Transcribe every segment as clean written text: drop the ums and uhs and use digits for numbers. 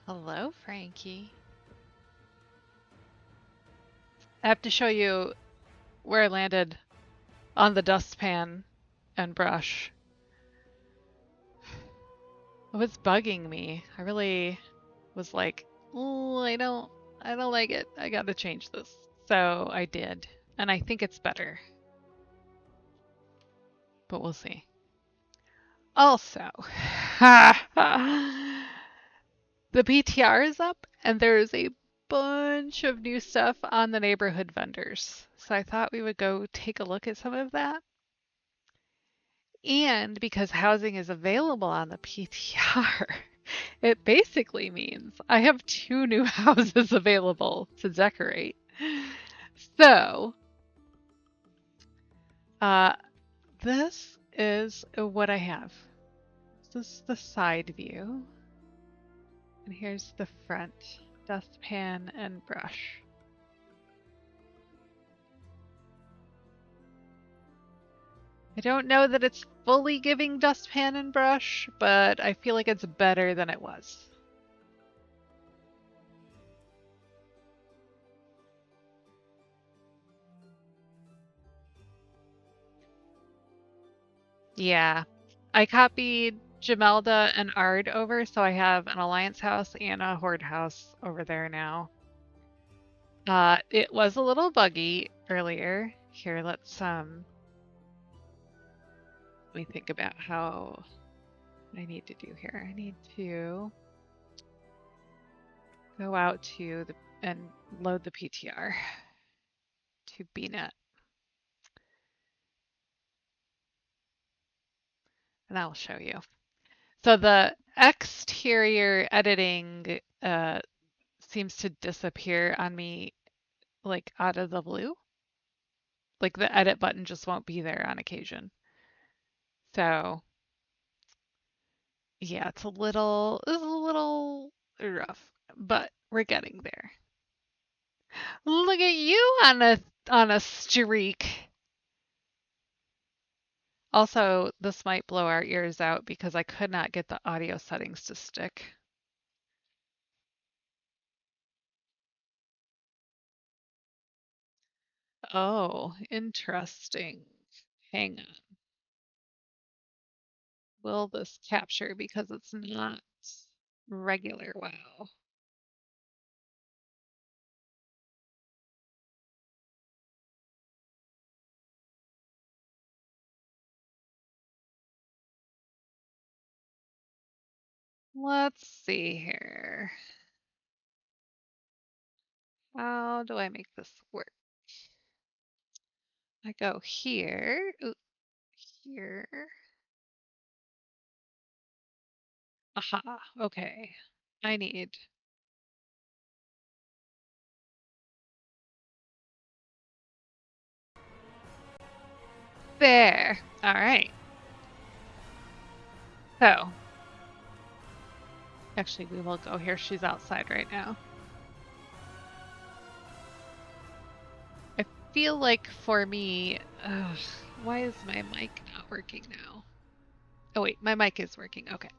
Hello, Frankie. I have to show you where I landed on the dustpan and brush. It was bugging me. I really was like, oh, I don't like it. I gotta change this. So I did, and I think it's better, but we'll see. Also, the PTR is up, and there's a bunch of new stuff on the neighborhood vendors. So I thought we would go take a look at some of that. And because housing is available on the PTR, it basically means I have two new houses available to decorate. So, uh, this is what I have. This is the side view. And here's the front dustpan and brush. I don't know that it's fully giving dustpan and brush, but I feel like it's better than it was. Yeah. I copied Jamelda and Ard over, so I have an Alliance house and a Horde house over there now. It was a little buggy earlier. Here, let me think about how I need to do here. I need to go out to the and load the PTR to BNet. And I'll show you. So the exterior editing seems to disappear on me like out of the blue. Like the edit button just won't be there on occasion. So yeah, it's a little rough, but we're getting there. Look at you on a streak. Also, this might blow our ears out because I could not get the audio settings to stick. Oh, interesting. Hang on. Will this capture because it's not regular WoW? Let's see here. How do I make this work? I go here, ooh, here. Aha, okay. I need. There. All right. So, actually, we will go here. She's outside right now. I feel like for me, ugh, why is my mic not working now? Oh, wait, my mic is working. Okay.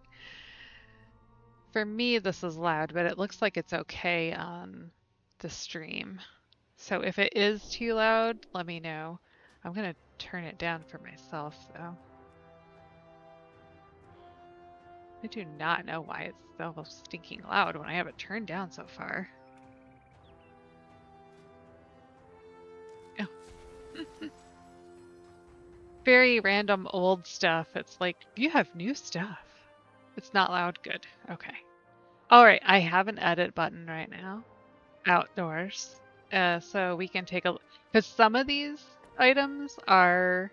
For me, this is loud, but it looks like it's okay on the stream. So if it is too loud, let me know. I'm gonna turn it down for myself, though. I do not know why it's so stinking loud when I have it turned down so far. Oh. Very random old stuff. It's like, you have new stuff. It's not loud. Good. Okay. All right. I have an edit button right now. Outdoors. So we can take a look. Because some of these items are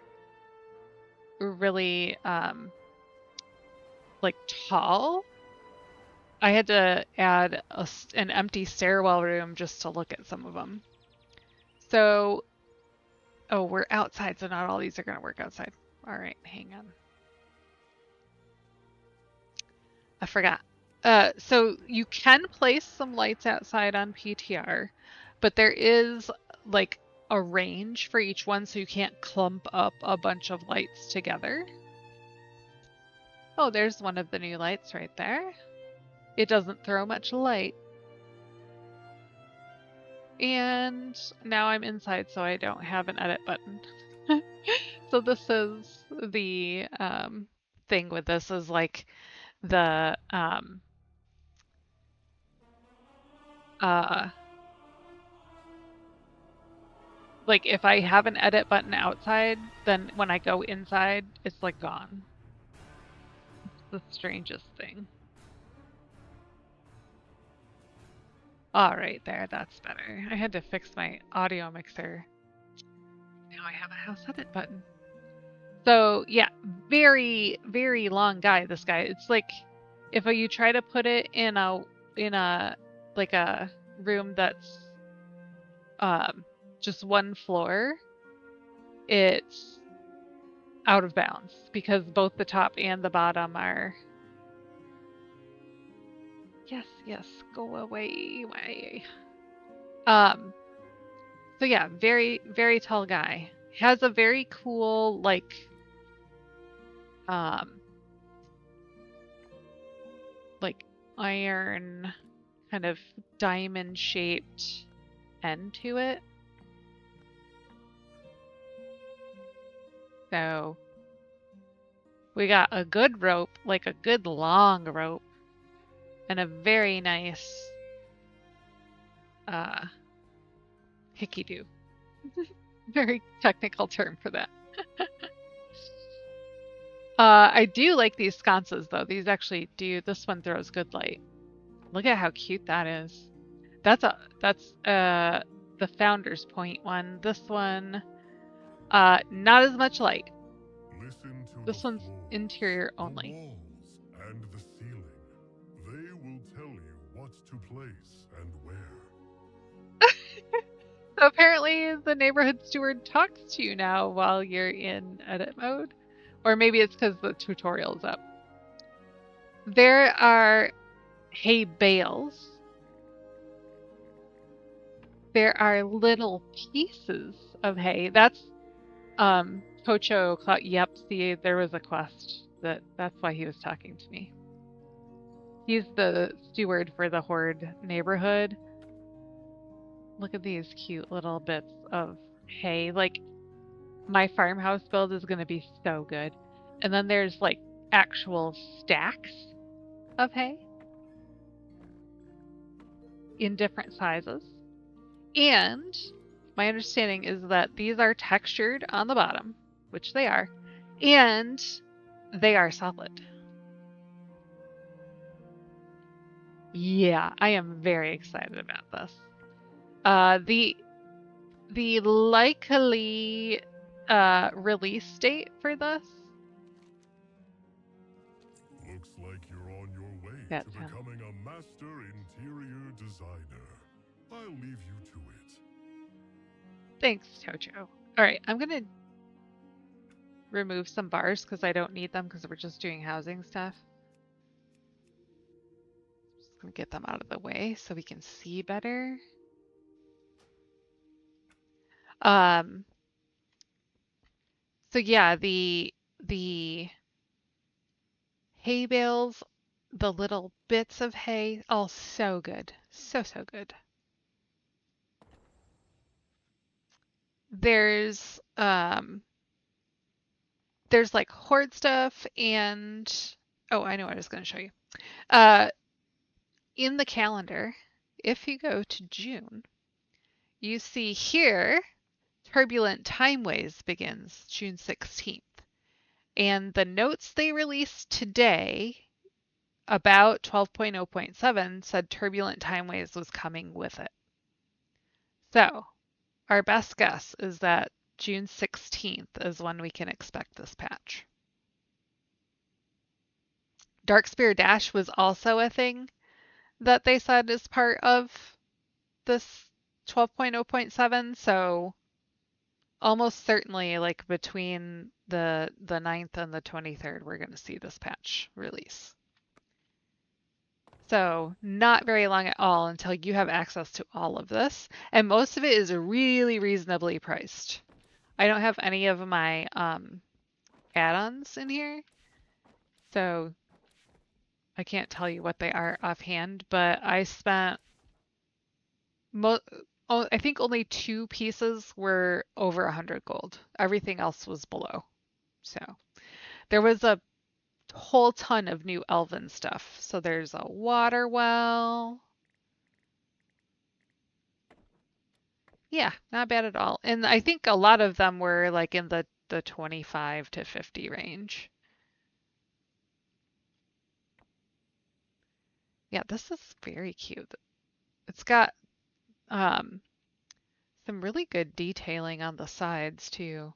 really like tall. I had to add an empty stairwell room just to look at some of them. So, oh, we're outside, so not all these are going to work outside. All right, hang on. I forgot. So you can place some lights outside on PTR, but there is like a range for each one, so you can't clump up a bunch of lights together. Oh, there's one of the new lights right there. It doesn't throw much light. And now I'm inside, so I don't have an edit button. So this is the thing with this is like the uh like if I have an edit button outside, then when I go inside, it's like gone. It's the strangest thing. All right, there, that's better. I had to fix my audio mixer. Now I have a house edit button. So yeah, very, very long guy, this guy. It's like if you try to put it in a like a room that's just one floor, it's out of bounds because both the top and the bottom are. Yes, yes, go away. So yeah, very, very tall guy. Has a very cool um like iron kind of diamond shaped end to it. So we got a good rope, like a good long rope, and a very nice hickey-do. Very technical term for that. I do like these sconces though. These actually do. This one throws good light. Look at how cute that is. That's the Founder's Point one. This one, not as much light. This one's interior only. The walls and the ceiling. They will tell you what to place and where. So apparently the neighborhood steward talks to you now while you're in edit mode. Or maybe it's because the tutorial's up. There are hay bales. There are little pieces of hay. That's Pocho. Yep, see, there was a quest. That's why he was talking to me. He's the steward for the Horde neighborhood. Look at these cute little bits of hay. Like, my farmhouse build is going to be so good. And then there's like actual stacks of hay in different sizes. And my understanding is that these are textured on the bottom, which they are, and they are solid. Yeah, I am very excited about this. The likely release date for this. Looks like you're on your way That's to him. becoming a master interior designer. I'll leave you to it. Thanks, Tocho. All right, I'm gonna remove some bars because I don't need them because we're just doing housing stuff. Just gonna get them out of the way so we can see better. So yeah, the hay bales, the little bits of hay, all so good. So good. There's like horde stuff and oh, I know what I was gonna show you. In the calendar, if you go to June, you see here Turbulent Timeways begins June 16th. And the notes they released today about 12.0.7 said Turbulent Timeways was coming with it. So, our best guess is that June 16th is when we can expect this patch. Darkspear Dash was also a thing that they said is part of this 12.0.7, so almost certainly like between the 9th and the 23rd we're going to see this patch release. So not very long at all until you have access to all of this, and most of it is really reasonably priced. I don't have any of my add-ons in here, so I can't tell you what they are offhand, but I spent mo I think only two pieces were over 100 gold. Everything else was below. So there was a whole ton of new elven stuff. So there's a water well. Yeah, not bad at all. And I think a lot of them were like in the 25 to 50 range. Yeah, this is very cute. It's got um some really good detailing on the sides too.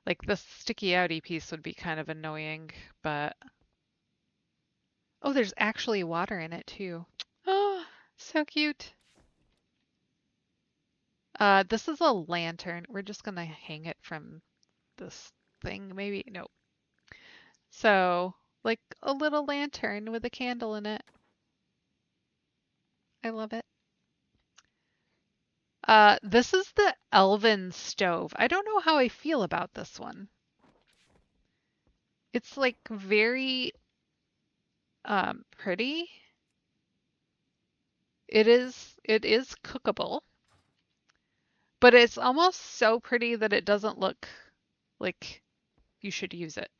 Like this sticky outy piece would be kind of annoying, but oh, there's actually water in it too. Oh, so cute. This is a lantern. We're just gonna hang it from this thing, maybe. No. So, like a little lantern with a candle in it. I love it. This is the elven stove. I don't know how I feel about this one. It's like very pretty. It is cookable, but it's almost so pretty that it doesn't look like you should use it.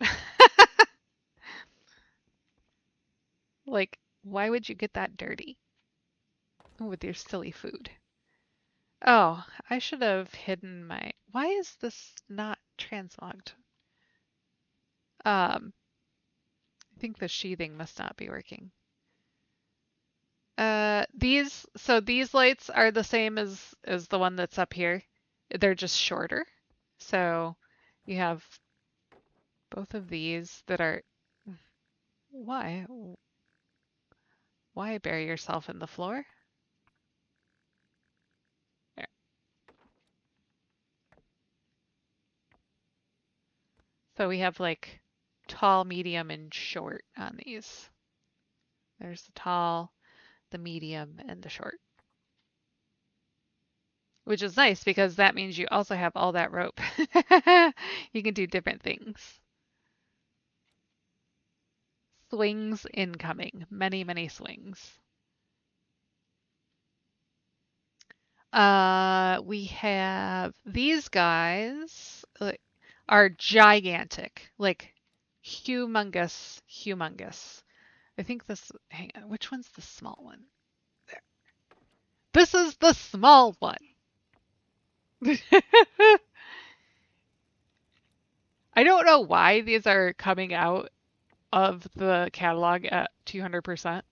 Like, why would you get that dirty with your silly food? Oh, I should have hidden my. Why is this not translogged? I think the sheathing must not be working. These lights are the same as the one that's up here. They're just shorter. So you have both of these that are why? Why bury yourself in the floor? There. So we have like tall, medium, and short on these. There's the tall, the medium, and the short. Which is nice because that means you also have all that rope. You can do different things. Swings incoming. Many, many swings. We have these guys are gigantic, like humongous, humongous. I think this, hang on, which one's the small one? There. This is the small one. I don't know why these are coming out of the catalog at 200%,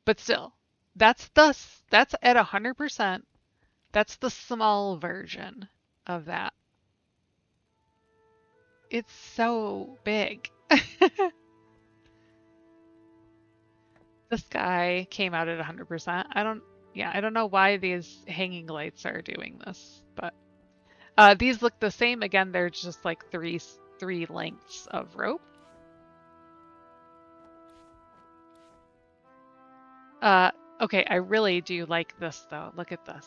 but still, that's at 100%. That's the small version of that. It's so big. This guy came out at 100%. I don't know why these hanging lights are doing this, but these look the same. Again, they're just like three lengths of rope. Okay, I really do like this though. Look at this.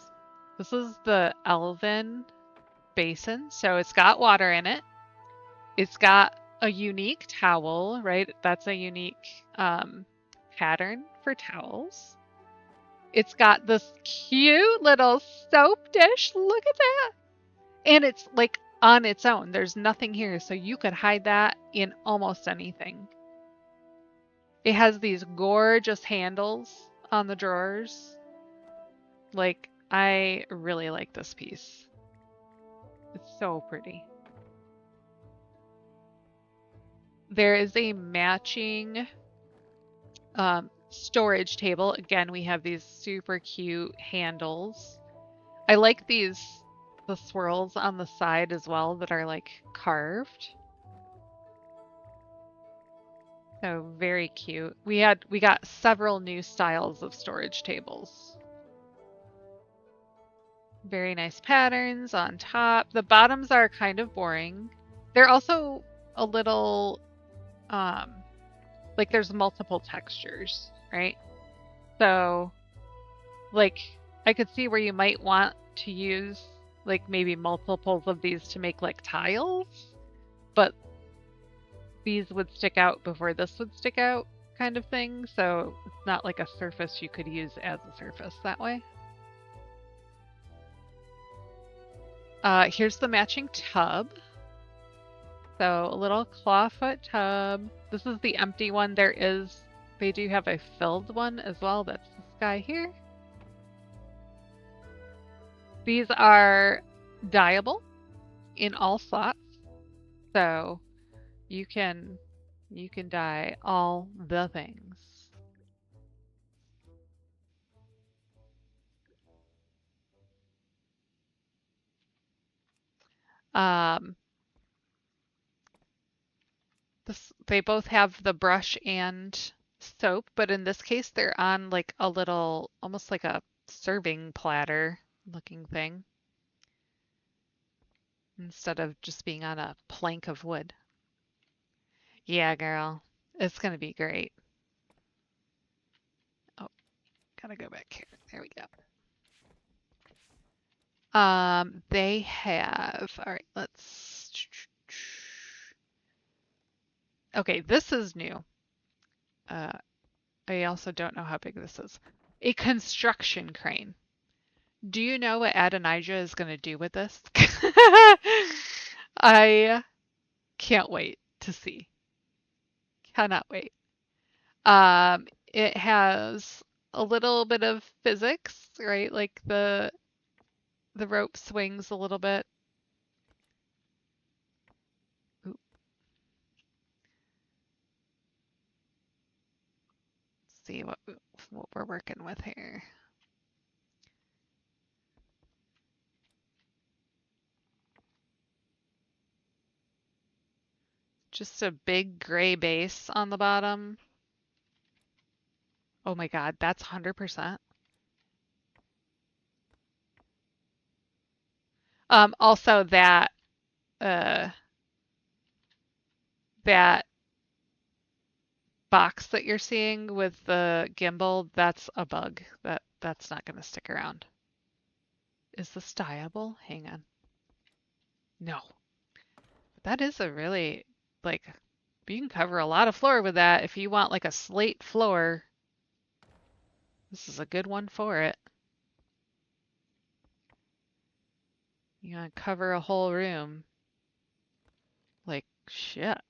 This is the elven basin, so it's got water in it. It's got a unique towel, right? That's a unique pattern for towels. It's got this cute little soap dish. Look at that. And it's like on its own. There's nothing here, so you could hide that in almost anything. It has these gorgeous handles on the drawers. Like, I really like this piece. It's so pretty. There is a matching storage table. Again, we have these super cute handles. I like the swirls on the side as well that are like carved. So very cute. We got several new styles of storage tables. Very nice patterns on top. The bottoms are kind of boring. They're also a little like there's multiple textures, right? So like I could see where you might want to use like maybe multiples of these to make like tiles, but these would stick out before this would stick out. kind of thing, so it's not like a surface you could use as a surface that way. Here's the matching tub. So a little clawfoot tub. This is the empty one. They do have a filled one as well. That's this guy here. These are dyeable in all slots. So you can dye all the things. Um, they both have the brush and soap, but in this case they're on like a little, almost like a serving platter looking thing, instead of just being on a plank of wood. Yeah, girl, it's gonna be great. Oh, gotta go back here. There we go. They have, all right, okay, this is new. Uh, I also don't know how big this is. A construction crane. Do you know what Adonijah is going to do with this? I can't wait to see. Cannot wait. It has a little bit of physics, right? Like the rope swings a little bit. Ooh, let's see what we're working with here. Just a big gray base on the bottom. Oh my God, that's 100%. Also uh that box that you're seeing with the gimbal, that's a bug. That's not going to stick around. Is this dyeable? Hang on. No. That is a really, like, you can cover a lot of floor with that. If you want like a slate floor, this is a good one for it. You want to cover a whole room. Like, shit.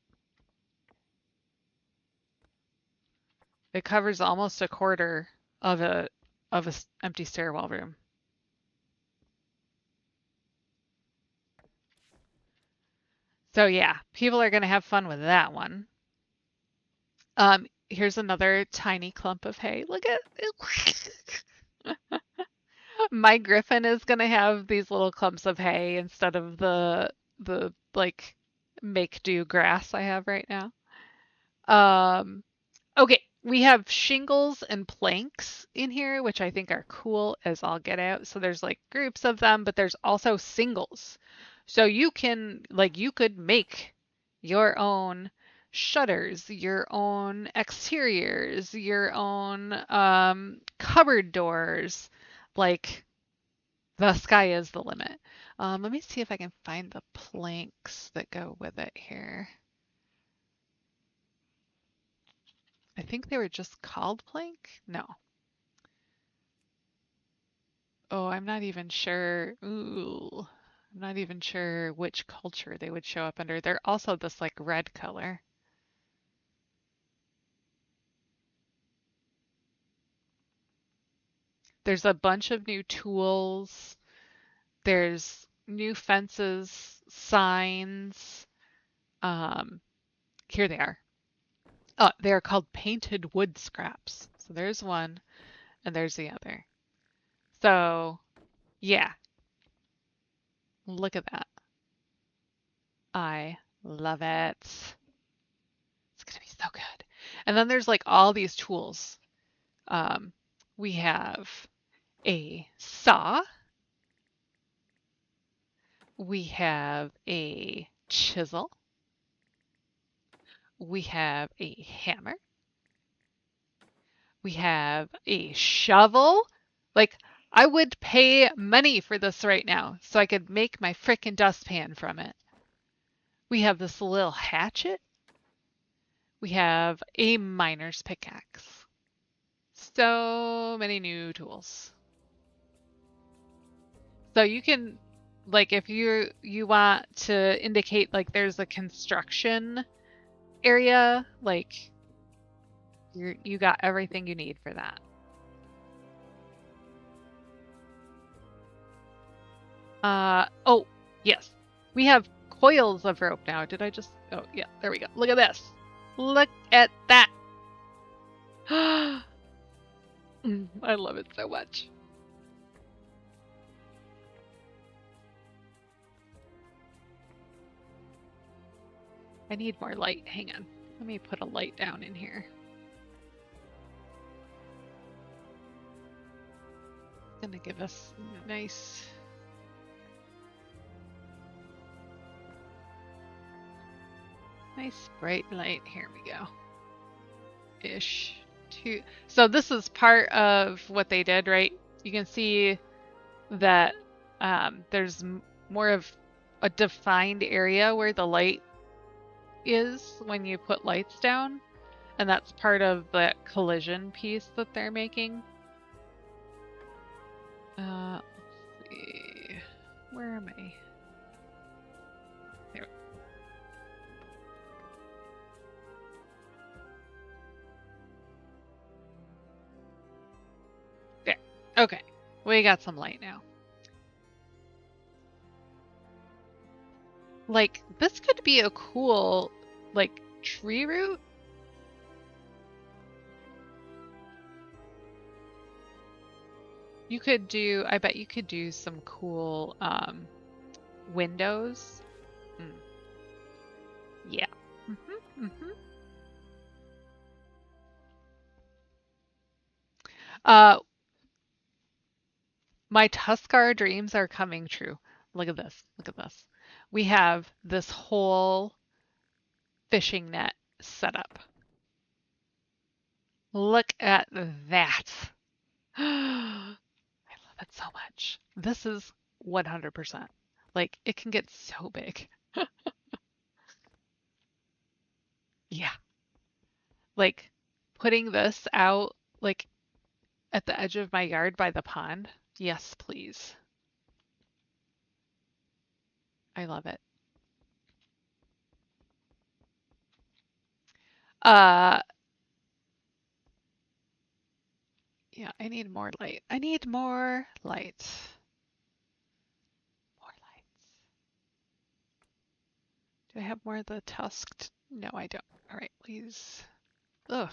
It covers almost a quarter of a empty stairwell room. So yeah, people are gonna have fun with that one. Here's another tiny clump of hay. Look at my griffin is gonna have these little clumps of hay instead of the like make do grass I have right now. Um, Okay, we have shingles and planks in here, which I think are cool as all get out. So there's like groups of them, but there's also singles. So you could make your own shutters, your own exteriors, your own cupboard doors. Like the sky is the limit. Let me see if I can find the planks that go with it here. I think they were just called plank? No. Oh, I'm not even sure. Ooh. I'm not even sure which culture they would show up under. They're also this like red color. There's a bunch of new tools. There's new fences, signs. Um, Here they are. Oh, they are called painted wood scraps. So there's one and there's the other. So, yeah, look at that. I love it. It's gonna be so good. And then there's like all these tools. Um, we have a saw. We have a chisel. We have a hammer. We have a shovel. Like, I would pay money for this right now so I could make my frickin' dustpan from it. We have this little hatchet. We have a miner's pickaxe. So many new tools. So you can, like, if you want to indicate like there's a construction area, like you got everything you need for that. Oh, yes. We have coils of rope now. Did I just, oh yeah, there we go. Look at this. Look at that. I love it so much. I need more light. Hang on. Let me put a light down in here. It's gonna give us nice. Nice bright light. Here we go. Ish. So this is part of what they did, right? You can see that there's more of a defined area where the light is when you put lights down, and that's part of the collision piece that they're making. Let's see. Where am I? There. There. Okay. We got some light now. Like, this could be a cool, like, tree root. You could do, I bet you could do some cool windows. Mm. Yeah. Mm-hmm, mm-hmm. Uh, my Tuskar dreams are coming true. Look at this. Look at this. We have this whole fishing net set up. Look at that. I love it so much. This is 100%. Like, it can get so big. Yeah. Like, putting this out, like, at the edge of my yard by the pond. Yes, please. I love it. Uh, yeah, I need more light. I need more light. More lights. Do I have more of the tusked? No, I don't. All right, please. Ugh.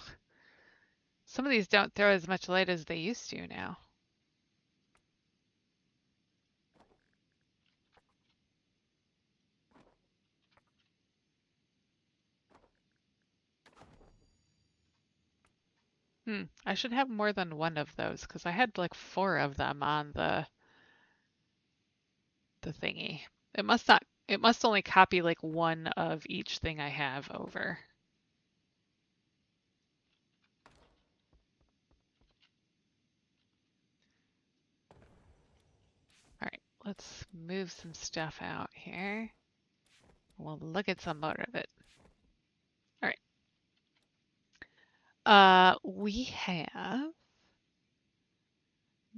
Some of these don't throw as much light as they used to now. I should have more than one of those because I had like 4 of them on the thingy. It must not, it must only copy like one of each thing I have over. All right, let's move some stuff out here. We'll look at some more of it. All right.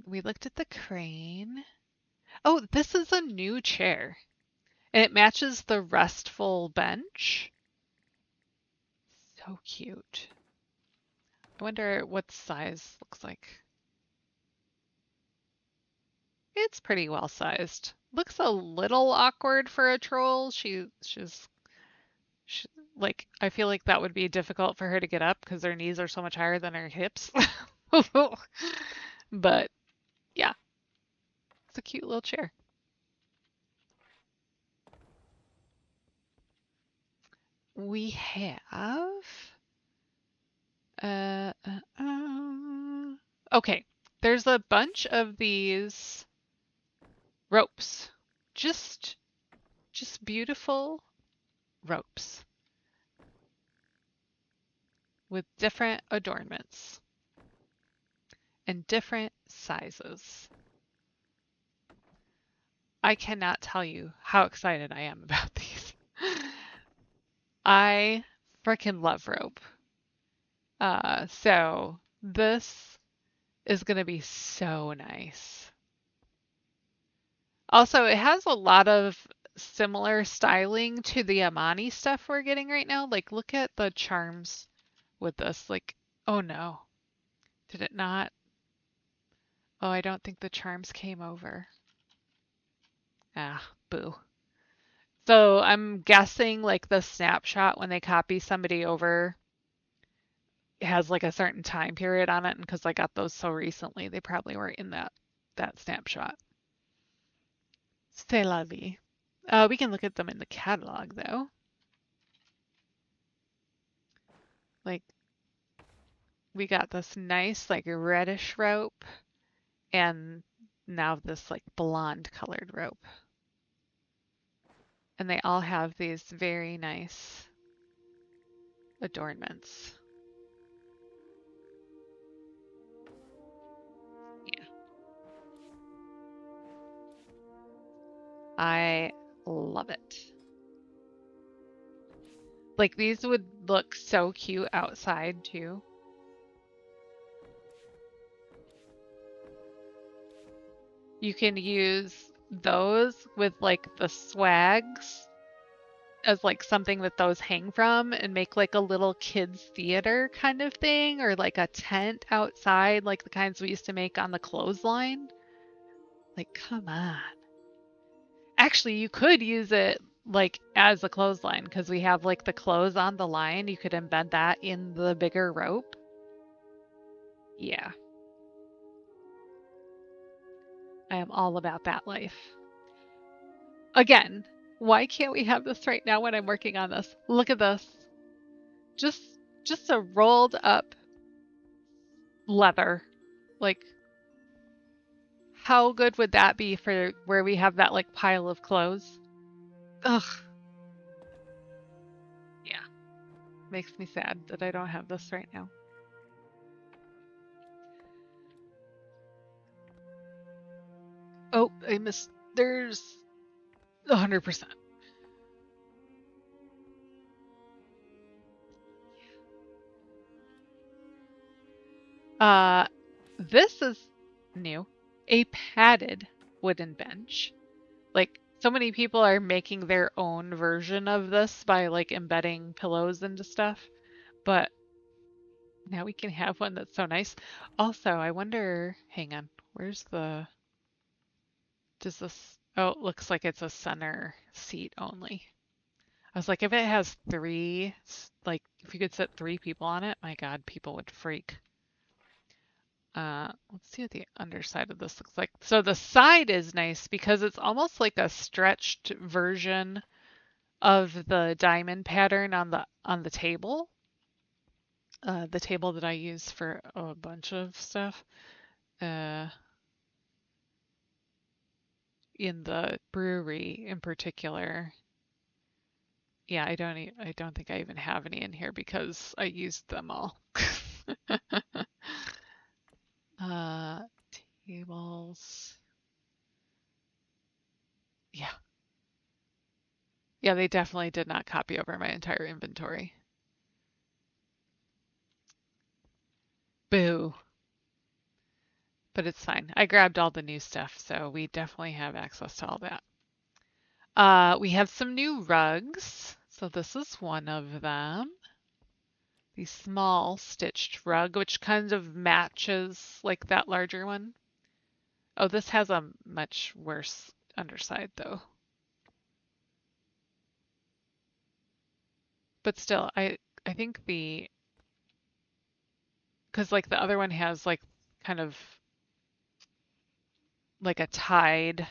We looked at the crane. Oh, this is a new chair. And it matches the restful bench. So cute. I wonder what size looks like. It's pretty well sized. Looks a little awkward for a troll. She, like, I feel like that would be difficult for her to get up because her knees are so much higher than her hips. But yeah, it's a cute little chair. We have uh, uh, uh, okay, there's a bunch of these ropes. Just just beautiful ropes with different adornments and different sizes. I cannot tell you how excited I am about these. I freaking love rope. So this is gonna be so nice. Also, it has a lot of similar styling to the Amani stuff we're getting right now. Like, look at the charms with this. Like, oh no, did it not? Oh, I don't think the charms came over. Ah, boo. So I'm guessing like the snapshot when they copy somebody over has like a certain time period on it, and because I got those so recently, they probably were in that snapshot. C'est la vie. We can look at them in the catalog though. Like we got this nice like reddish rope and now this like blonde colored rope. And they all have these very nice adornments. Yeah. I love it. Like these would look so cute outside too. You can use those with like the swags as like something that those hang from and make like a little kids theater kind of thing or like a tent outside like the kinds we used to make on the clothesline. Like come on. Actually, you could use it like as a clothesline because we have like the clothes on the line. You could embed that in the bigger rope. Yeah, I am all about that life. Again, why can't we have this right now when I'm working on this? Look at this. Just just a rolled up leather. Like how good would that be for where we have that like pile of clothes? Ugh. Yeah. Makes me sad that I don't have this right now. Oh, I missed. There's 100%. Uh, this is new. A padded wooden bench. Like, so many people are making their own version of this by like embedding pillows into stuff, but now we can have one that's so nice. Also, I wonder, hang on, where's the, does this, oh, it looks like it's a center seat only. I was like, if it has three, like, if you could sit three people on it, my God, people would freak. Let's see what the underside of this looks like. So the side is nice because it's almost like a stretched version of the diamond pattern on the table. The table that I use for a bunch of stuff. Uh, in the brewery in particular. Yeah, I don't think I even have any in here because I used them all. uh, tables. Yeah. Yeah, they definitely did not copy over my entire inventory. Boo. But it's fine. I grabbed all the new stuff, so we definitely have access to all that. We have some new rugs. So this is one of them. The small stitched rug, which kind of matches like that larger one. Oh, this has a much worse underside though. But still, I think because like the other one has like kind of like a tied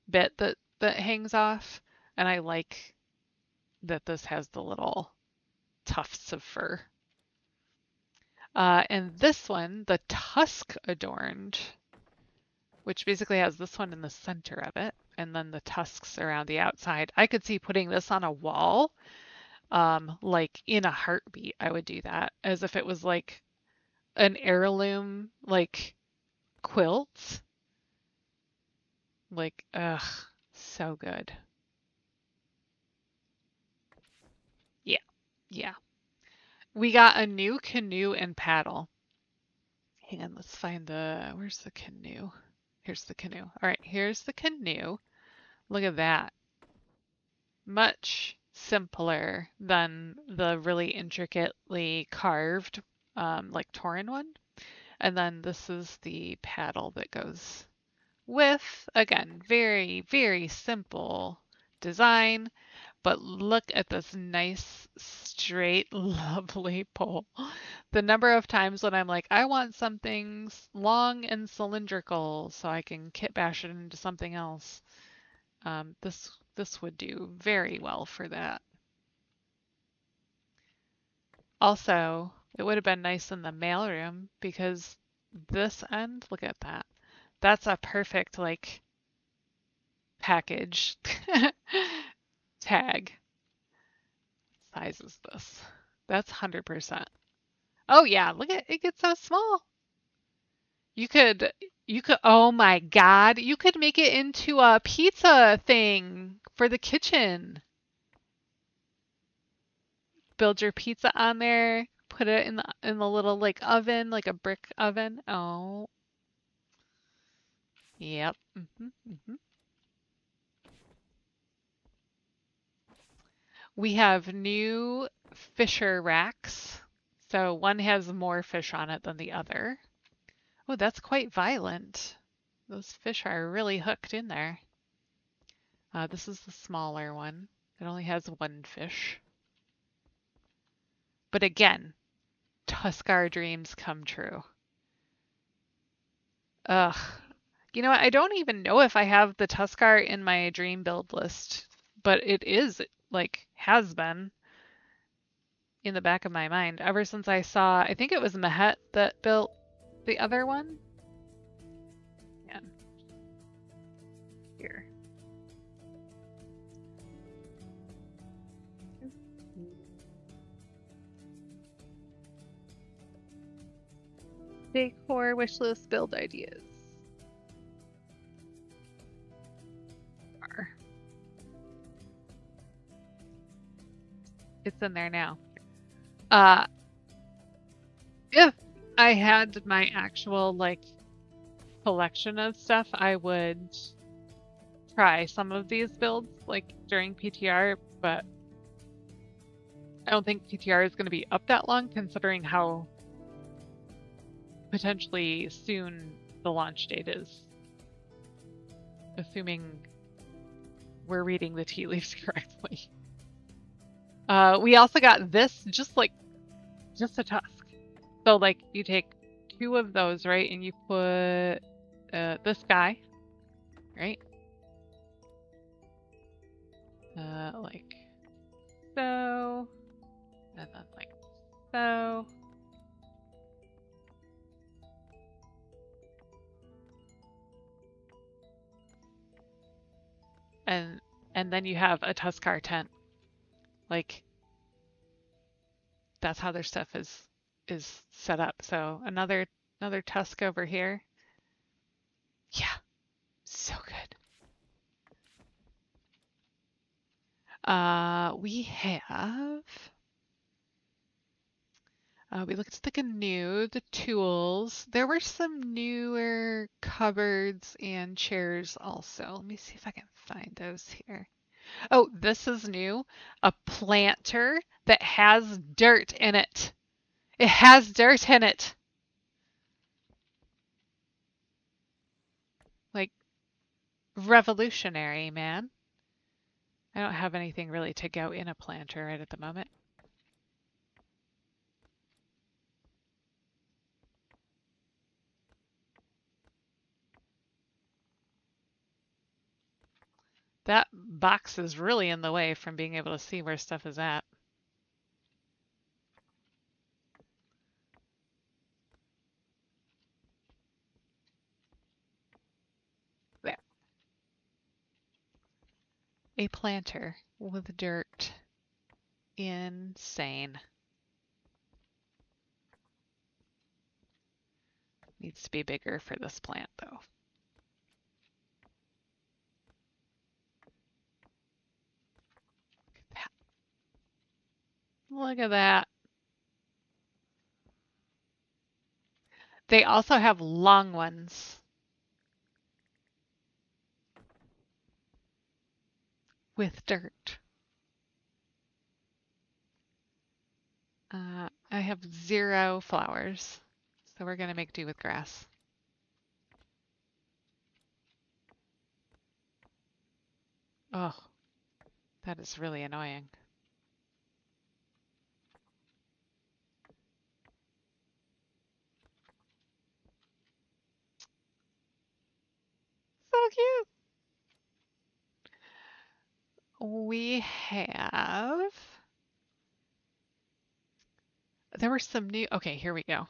bit that hangs off, and I like that this has the little tufts of fur. And this one, the tusk adorned, which basically has this one in the center of it, and then the tusks around the outside. I could see putting this on a wall, like in a heartbeat. I would do that as if it was like an heirloom, like quilt. Like, ugh, so good. Yeah, yeah. We got a new canoe and paddle. Hang on, let's find where's the canoe? Here's the canoe. All right, here's the canoe. Look at that. Much simpler than the really intricately carved, like Torin one. And then this is the paddle that goes with, again, very, very simple design, but look at this nice, straight, lovely pole. The number of times when I'm like, I want something long and cylindrical so I can kit bash it into something else. This would do very well for that. Also, it would have been nice in the mailroom because this end, look at that. That's a perfect like package tag. What size is this? That's 100%. Oh yeah, look at it gets so small. You could oh my God, you could make it into a pizza thing for the kitchen. Build your pizza on there, put it in the little like oven, like a brick oven. Oh, yep. We have new fisher racks. So one has more fish on it than the other. Oh, that's quite violent. Those fish are really hooked in there. This is the smaller one. It only has one fish. But again, Tuskar dreams come true. Ugh. You know what? I don't even know if I have the Tuskar in my dream build list, but it is, like, has been in the back of my mind ever since I saw, I think it was Mahet that built the other one. Yeah, here. Decor wishlist build ideas. It's in there now. Uh, if I had my actual like collection of stuff, I would try some of these builds like during PTR, but I don't think PTR is going to be up that long considering how potentially soon the launch date is. Assuming we're reading the tea leaves correctly. We also got this, just a tusk. So like you take two of those, right, and you put this guy, right? Like so, and then like so. And then you have a Tuskar tent. Like that's how their stuff is set up. So another tusk over here. Yeah, so good. We have we looked at the canoe, the tools. There were some newer cupboards and chairs also. Let me see if I can find those here. Oh, this is new. A planter that has dirt in it. It has dirt in it. Like revolutionary, man. I don't have anything really to go in a planter right at the moment. That box is really in the way from being able to see where stuff is at. There. A planter with dirt. Insane. Needs to be bigger for this plant though. Look at that. They also have long ones with dirt. I have 0 flowers, so we're gonna make do with grass. Oh, that is really annoying. So cute. We have, there were some new, okay, here we go.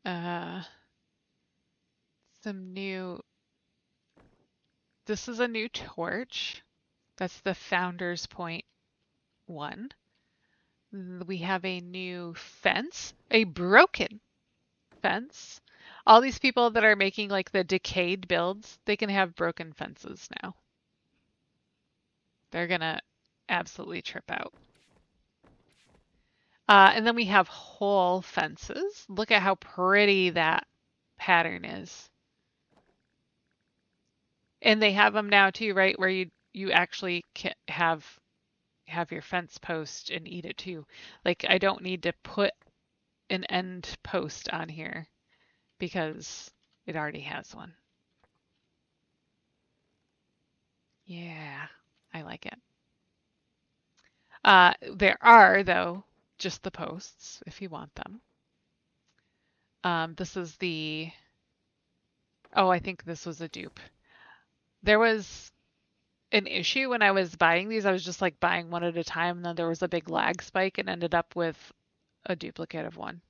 Uh, some new, this is a new torch. That's the Founder's Point one. We have a new fence, a broken fence. All these people that are making like the decayed builds, they can have broken fences now. They're gonna absolutely trip out. And then we have whole fences. Look at how pretty that pattern is. And they have them now too, right? Where you actually can have your fence post and eat it too. Like I don't need to put an end post on here because it already has one. Yeah, I like it. There are though just the posts if you want them. This is the, oh, I think this was a dupe. There was an issue when I was buying these. I was just like buying one at a time, and then there was a big lag spike and ended up with a duplicate of one.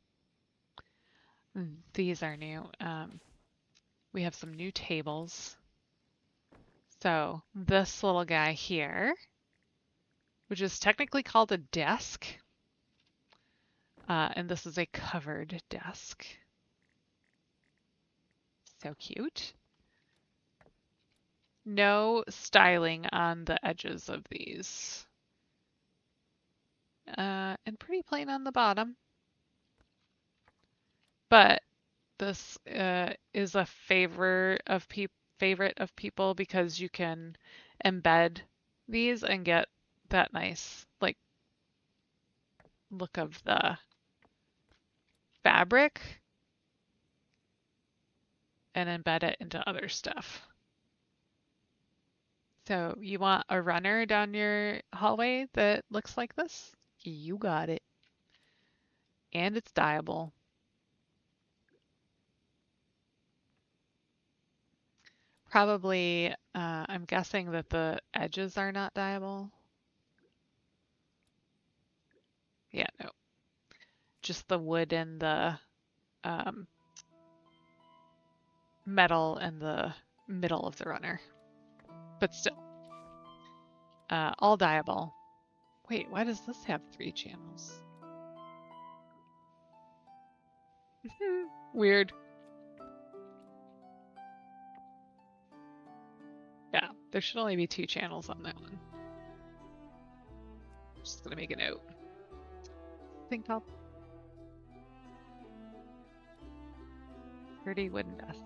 These are new. We have some new tables. So this little guy here, which is technically called a desk, and this is a covered desk. So cute. No styling on the edges of these. And pretty plain on the bottom. But this is a favorite of people because you can embed these and get that nice like look of the fabric and embed it into other stuff. So you want a runner down your hallway that looks like this? You got it. And it's dyeable. Probably, I'm guessing that the edges are not dyeable. Yeah, no. Just the wood and the um, metal and the middle of the runner. But still, all dyeable. Wait, why does this have 3 channels? Weird. Yeah, there should only be 2 channels on that one. Just gonna make a note. Think top. Sturdy wooden desk.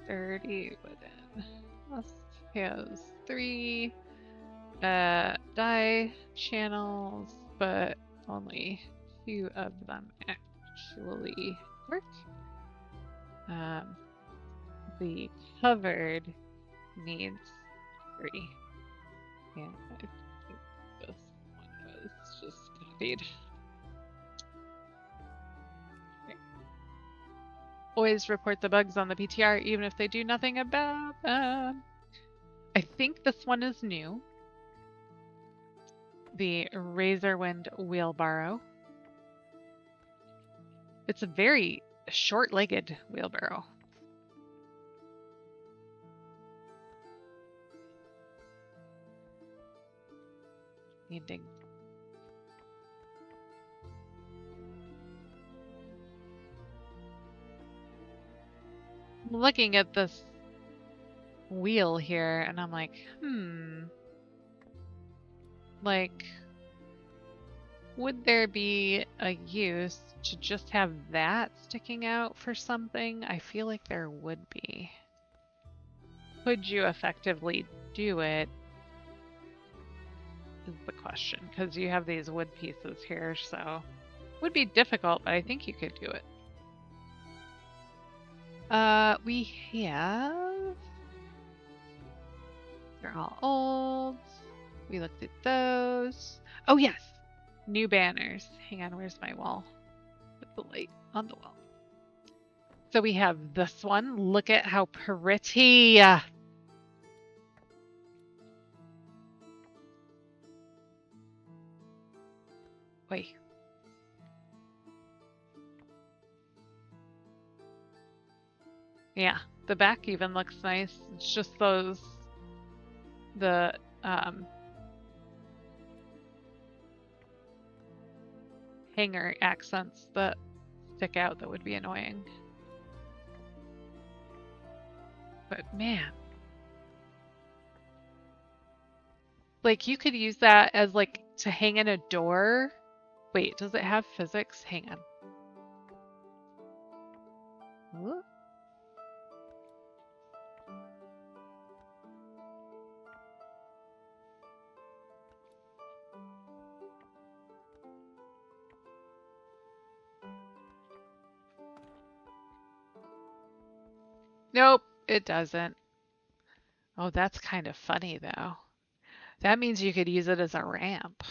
Sturdy wooden. Must has 3 dye channels, but only 2 of them actually work. The covered needs 3. And I think this one was just copied. Okay. Always report the bugs on the PTR even if they do nothing about them. I think this one is new. The Razorwind wheelbarrow. It's a very short-legged wheelbarrow. Needing. I'm looking at this wheel here and I'm like, like, would there be a use to just have that sticking out for something? I feel like there would be. Could you effectively do it? Is the question, because you have these wood pieces here, so it would be difficult, but I think you could do it. We have. They're all old. We looked at those. Oh yes, new banners. Hang on, where's my wall? With the light on the wall. So we have this one. Look at how pretty. Wait. Yeah, the back even looks nice. It's just the hanger accents that stick out that would be annoying. But man, like you could use that as like to hang in a door. Wait, does it have physics? Hang on. Whoop. Nope, it doesn't. Oh, that's kind of funny though. That means you could use it as a ramp.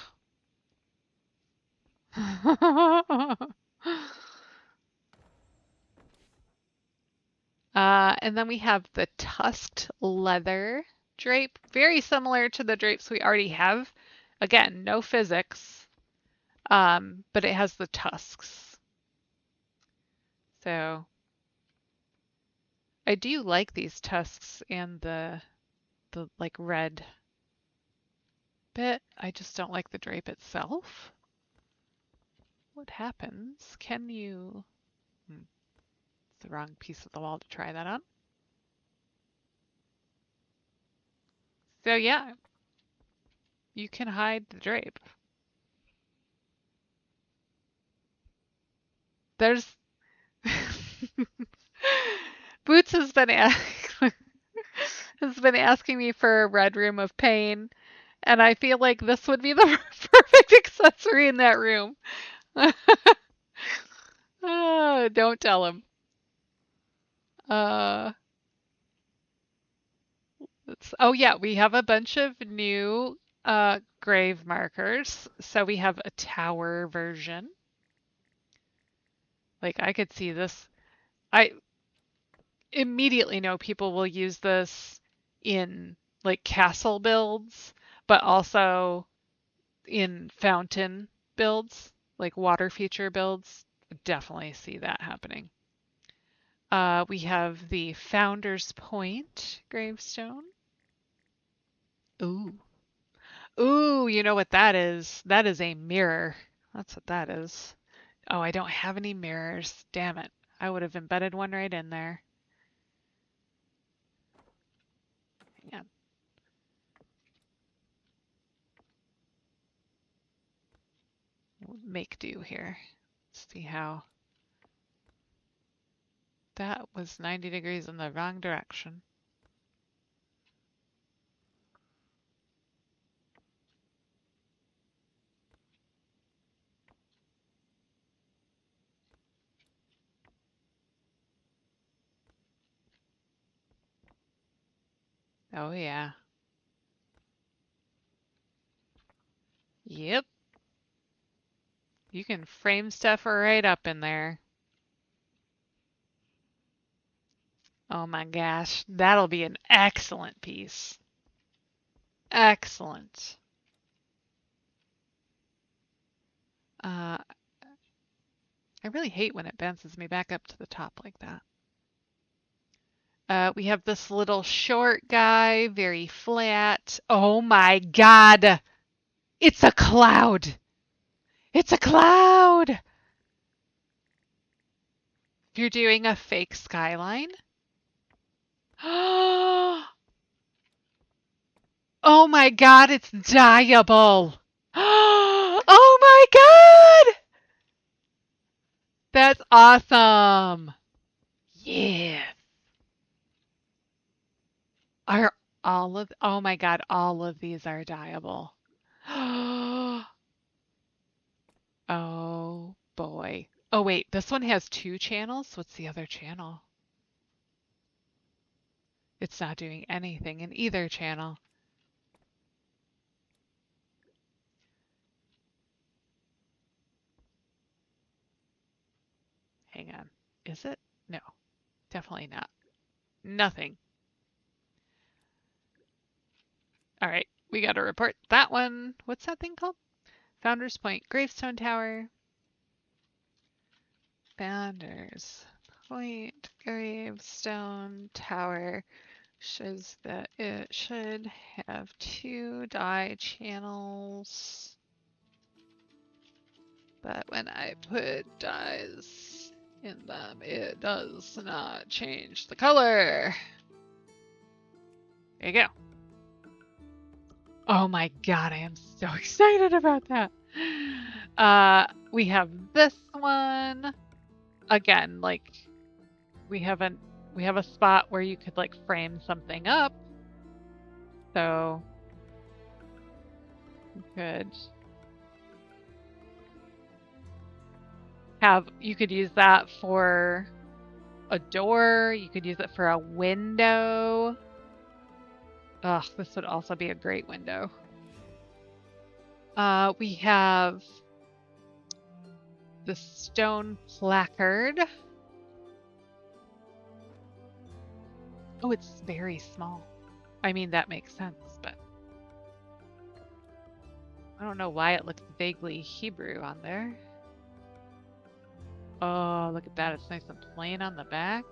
And then we have the tusked leather drape, very similar to the drapes we already have. Again, no physics, but it has the tusks. So I do like these tusks and the like red bit. I just don't like the drape itself. What happens? Can you... It's the wrong piece of the wall to try that on. So yeah, you can hide the drape. There's... Boots has been asking me for a red room of pain, and I feel like this would be the perfect accessory in that room. Don't tell him. Oh yeah, we have a bunch of new grave markers. So we have a tower version. Like I could see this. I immediately know people will use this in like castle builds, but also in fountain builds, like water feature builds. Definitely see that happening. We have the Founder's Point gravestone. Ooh. Ooh, you know what that is? That is a mirror. That's what that is. Oh, I don't have any mirrors. Damn it. I would have embedded one right in there. Yeah. We'll make do here. Let's see how. That was 90 degrees in the wrong direction. Oh, yeah. Yep. You can frame stuff right up in there. Oh my gosh. That'll be an excellent piece. Excellent. I really hate when it bounces me back up to the top like that. We have this little short guy, very flat. Oh my God. It's a cloud. It's a cloud. If you're doing a fake skyline. Oh my God, it's dyeable. Oh my god! That's awesome. Yeah. Are all of, oh my god, all of these are dyeable. Oh boy. Oh wait, this one has two channels. What's the other channel? It's not doing anything in either channel. Hang on. Is it? No, definitely not. Nothing. All right, we got to report that one. What's that thing called? Founders Point Gravestone Tower. Founders Point Gravestone Tower shows that it should have two dye channels. But when I put dyes in them, it does not change the color. There you go. Oh my god, I am so excited about that. We have this one. Again, like we have a spot where you could like frame something up. So you could use that for a door, you could use it for a window. Ugh, this would also be a great window. We have the stone placard. Oh, it's very small. I mean, that makes sense, but I don't know why it looks vaguely Hebrew on there. Oh, look at that. It's nice and plain on the back.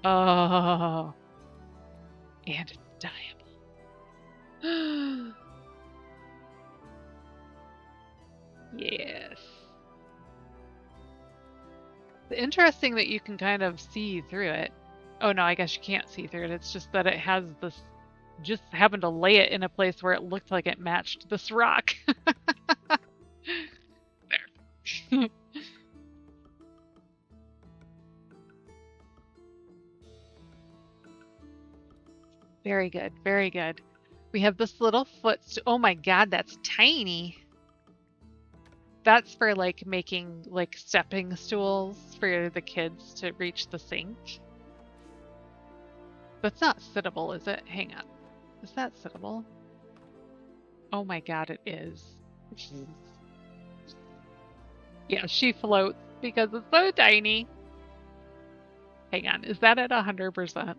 Oh, and it's dyeable. Yes. It's interesting that you can kind of see through it. Oh no, I guess you can't see through it. It's just that it has this, just happened to lay it in a place where it looked like it matched this rock. There. Very good, very good. We have this little oh my god, that's tiny. That's for like making like stepping stools for the kids to reach the sink. That's not sittable, is it? Hang on. Is that sittable? Oh my god, it is. Yeah, she floats because it's so tiny. Hang on, is that at 100%?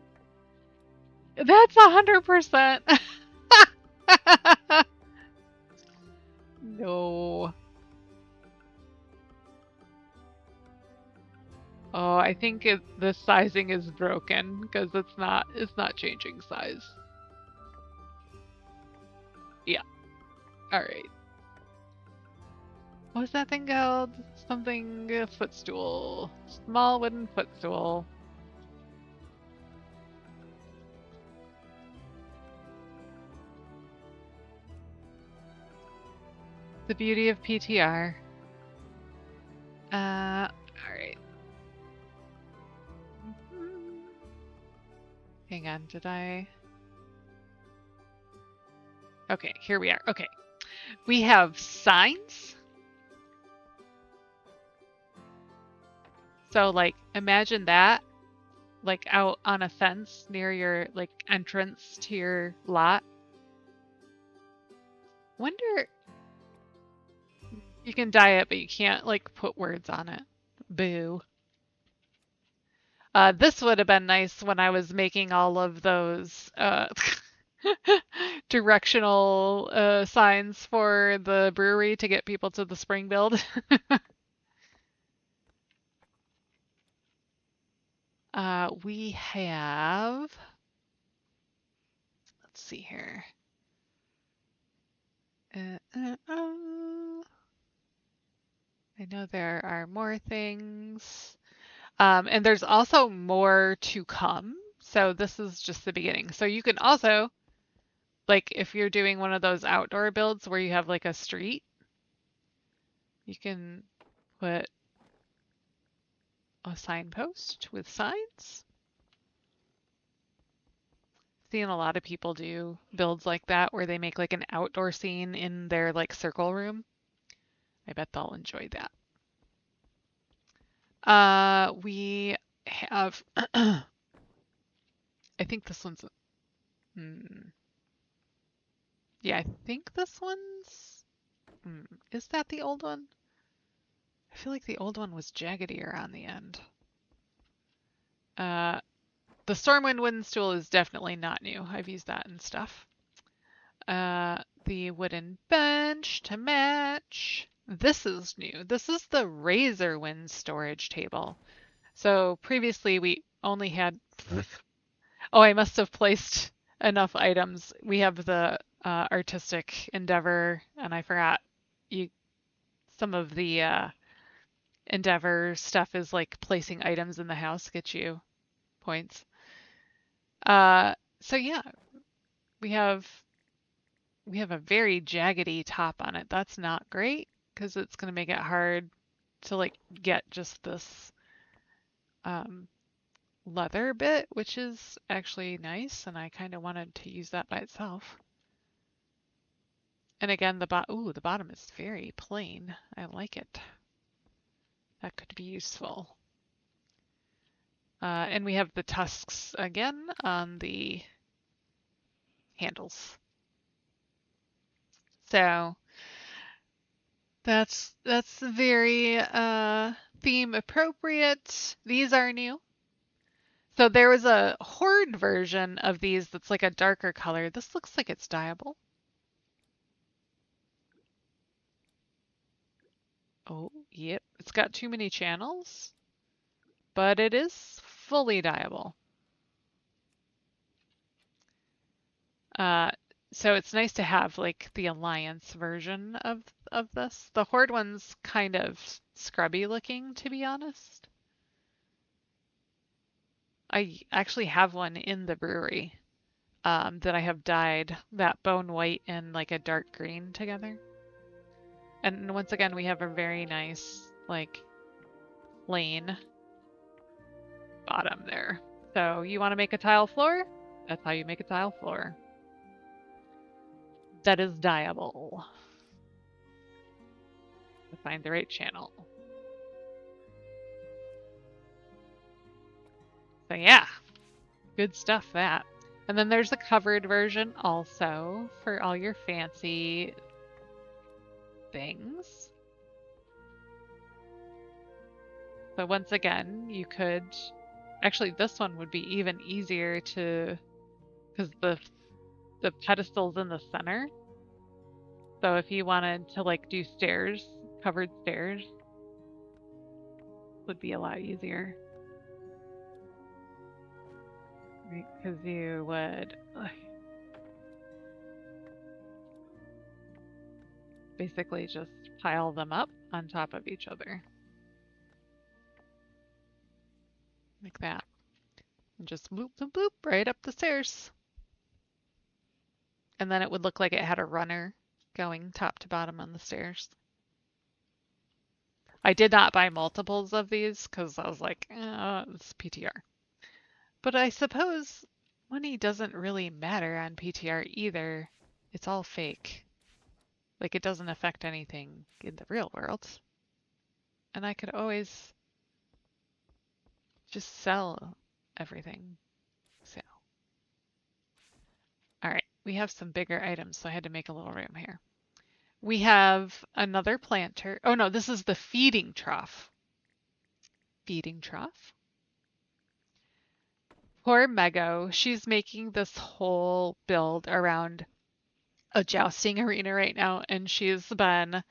That's 100%. No. Oh, I think the sizing is broken because it's not changing size. Yeah. All right. What was that thing called? Something footstool. Small wooden footstool. The beauty of PTR. All right. Hang on, did I? Okay, here we are. Okay. We have signs. So like imagine that like out on a fence near your like entrance to your lot. Wonder you can dye it, but you can't like put words on it. Boo. This would have been nice when I was making all of those directional signs for the brewery to get people to the spring build. We have, let's see here. I know there are more things. And there's also more to come. So this is just the beginning. So you can also, like if you're doing one of those outdoor builds where you have like a street, You can put a signpost with signs. Seen a lot of people do builds like that where they make like an outdoor scene in their like circle room. I bet they'll enjoy that. We have, I think this one's, hmm, yeah, I think this one's, is that the old one? I feel like the old one was jaggedier on the end. Uh, the Stormwind wooden stool is definitely not new. I've used that and stuff. The wooden bench to match. This is new. This is the Razorwind storage table. So previously we only had, oh, I must have placed enough items. We have the artistic endeavor, and I forgot you some of the endeavor stuff is like placing items in the house get you points. So yeah, we have we have a very jaggedy top on it. That's not great because it's going to make it hard to like get just this um, leather bit, which is actually nice, and I kind of wanted to use that by itself. And again, the bottom is very plain. I like it. That could be useful. And we have the tusks again on the handles. So that's very theme appropriate. These are new. So there was a horde version of these that's like a darker color. This looks like it's dyeable. Oh, yep. It's got too many channels, but it is fully dyeable. Uh, so it's nice to have like the Alliance version of this. The Horde one's kind of scrubby looking, to be honest. I actually have one in the brewery that I have dyed that bone white and like a dark green together. And once again, we have a very nice like plain bottom there. So you want to make a tile floor? That's how you make a tile floor. That is dyeable. To find the right channel. So yeah, good stuff that. And then there's a covered version also for all your fancy things. So once again, you could actually this one would be even easier to because the pedestal's in the center. So if you wanted to like do stairs, covered stairs, would be a lot easier. Right? Because you would basically just pile them up on top of each other. Like that. And just bloop, bloop, bloop right up the stairs. And then it would look like it had a runner going top to bottom on the stairs. I did not buy multiples of these because I was like, it's PTR. But I suppose money doesn't really matter on PTR either. It's all fake. Like it doesn't affect anything in the real world. And I could always just sell everything. So, all right, we have some bigger items, so I had to make a little room here. We have another planter. Oh no, this is the feeding trough. Feeding trough. Poor Mego, she's making this whole build around a jousting arena right now, and she's been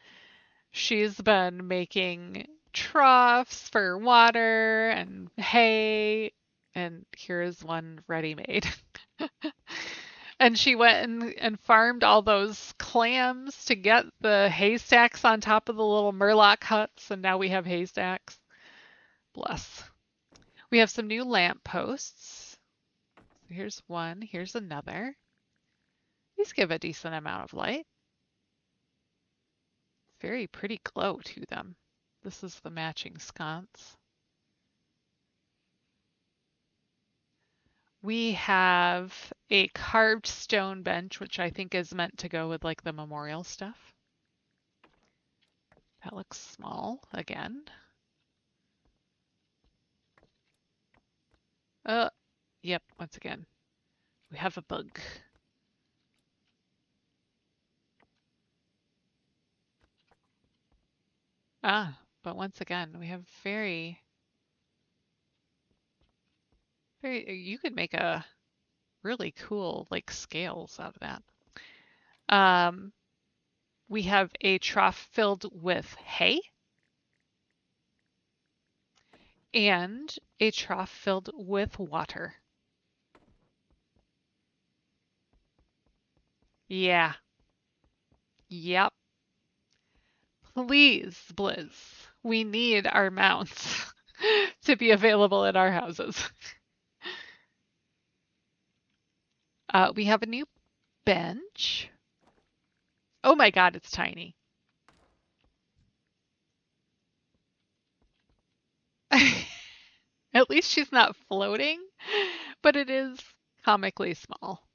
making troughs for water and hay, and here's one ready made. And she went and farmed all those clams to get the haystacks on top of the little Murloc huts, and now we have haystacks. Bless. We have some new lamp posts. Here's one, here's another. These give a decent amount of light. very pretty glow to them. This is the matching sconce. We have a carved stone bench, which I think is meant to go with like the memorial stuff. That looks small again. Yep, once again, we have a bug. But once again, we have you could make a really cool like scales out of that. Um, we have a trough filled with hay and a trough filled with water. Yeah, yep. Please, Blizz, we need our mounts to be available in our houses. We have a new bench. Oh my God, it's tiny. At least she's not floating, but it is comically small.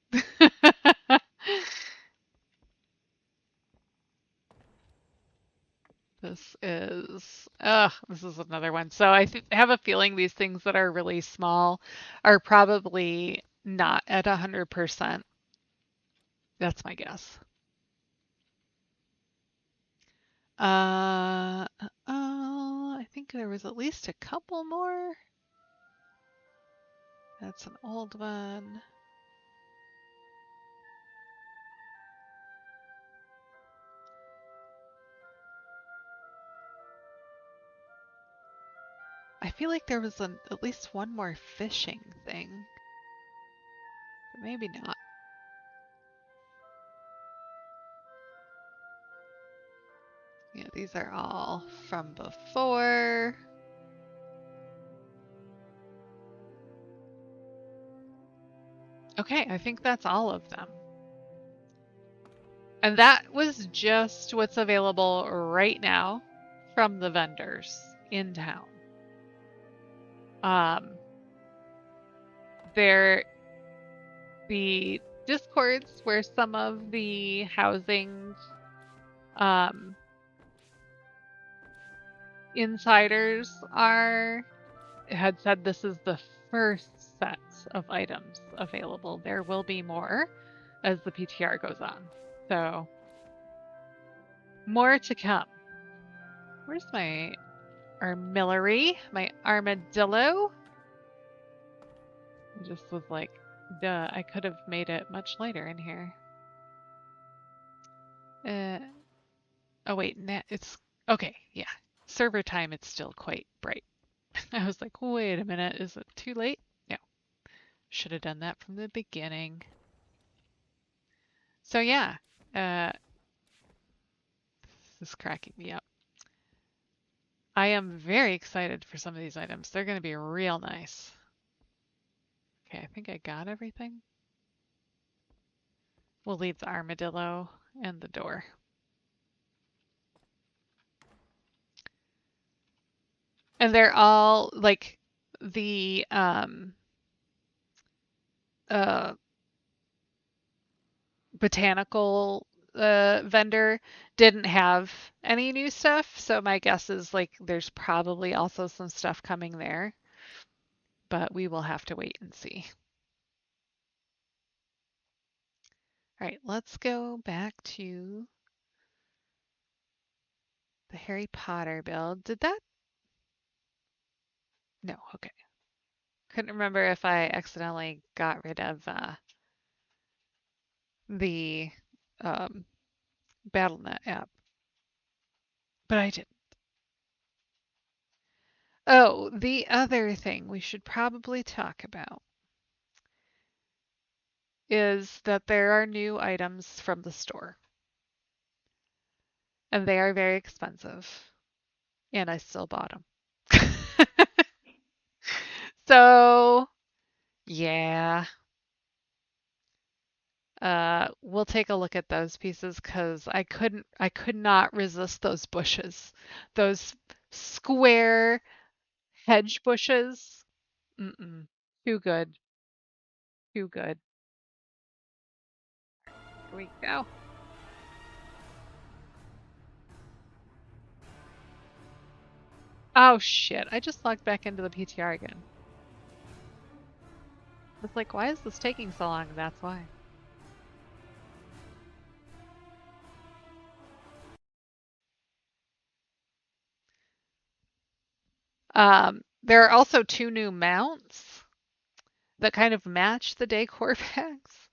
This is another one. So have a feeling these things that are really small are probably not at 100%. That's my guess. I think there was at least a couple more. That's an old one. I feel like there was at least one more fishing thing, but maybe not. Yeah, these are all from before. Okay, I think that's all of them. And that was just what's available right now from the vendors in town. There, the discords where some of the housing insiders had said this is the first set of items available. There will be more as the PTR goes on. So, more to come. Where's my armillary? My armadillo? I just was like, duh, I could have made it much lighter in here. Oh wait, it's okay, yeah. Server time, it's still quite bright. I was like, wait a minute, is it too late? No. Should have done that from the beginning. So yeah, this is cracking me up. I am very excited for some of these items. They're going to be real nice. Okay, I think I got everything. We'll leave the armadillo and the door. And they're all like the botanical vendor didn't have any new stuff, so my guess is like there's probably also some stuff coming there, but we will have to wait and see. All right, let's go back to the Harry Potter build. Did that? No, okay. Couldn't remember if I accidentally got rid of the um, BattleNet app, but I didn't. Oh, the other thing we should probably talk about is that there are new items from the store, and they are very expensive, and I still bought them. So, yeah. we'll take a look at those pieces because I could not resist those bushes. Those square hedge bushes. Mm-mm. Too good. Too good. Here we go. Oh shit. I just logged back into the PTR again. It's like, why is this taking so long? That's why. There are also two new mounts that kind of match the decor packs.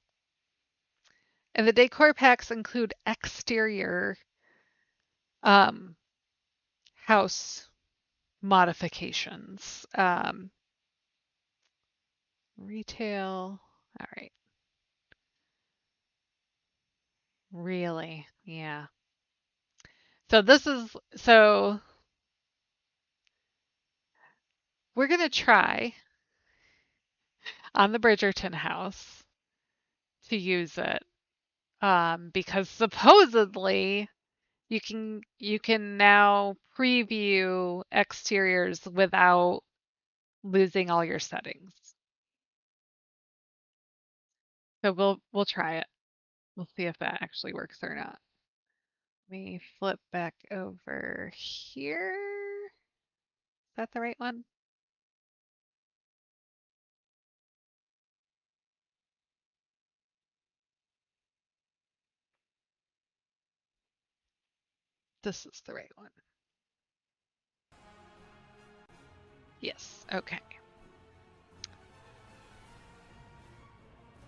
And the decor packs include exterior um, house modifications. Retail. All right. Really? Yeah. So we're gonna try on the Bridgerton house to use it. Because supposedly you can now preview exteriors without losing all your settings. So we'll try it. We'll see if that actually works or not. Let me flip back over here. Is that the right one? This is the right one. Yes. Okay.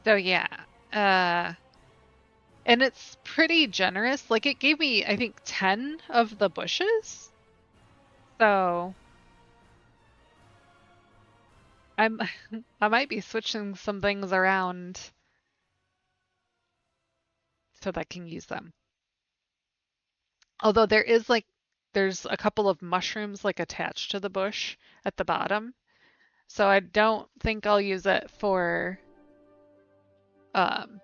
So yeah. Uh and it's pretty generous. Like it gave me I think 10 of the bushes. So I'm I might be switching some things around so that I can use them. Although there's a couple of mushrooms like attached to the bush at the bottom. So I don't think I'll use it for um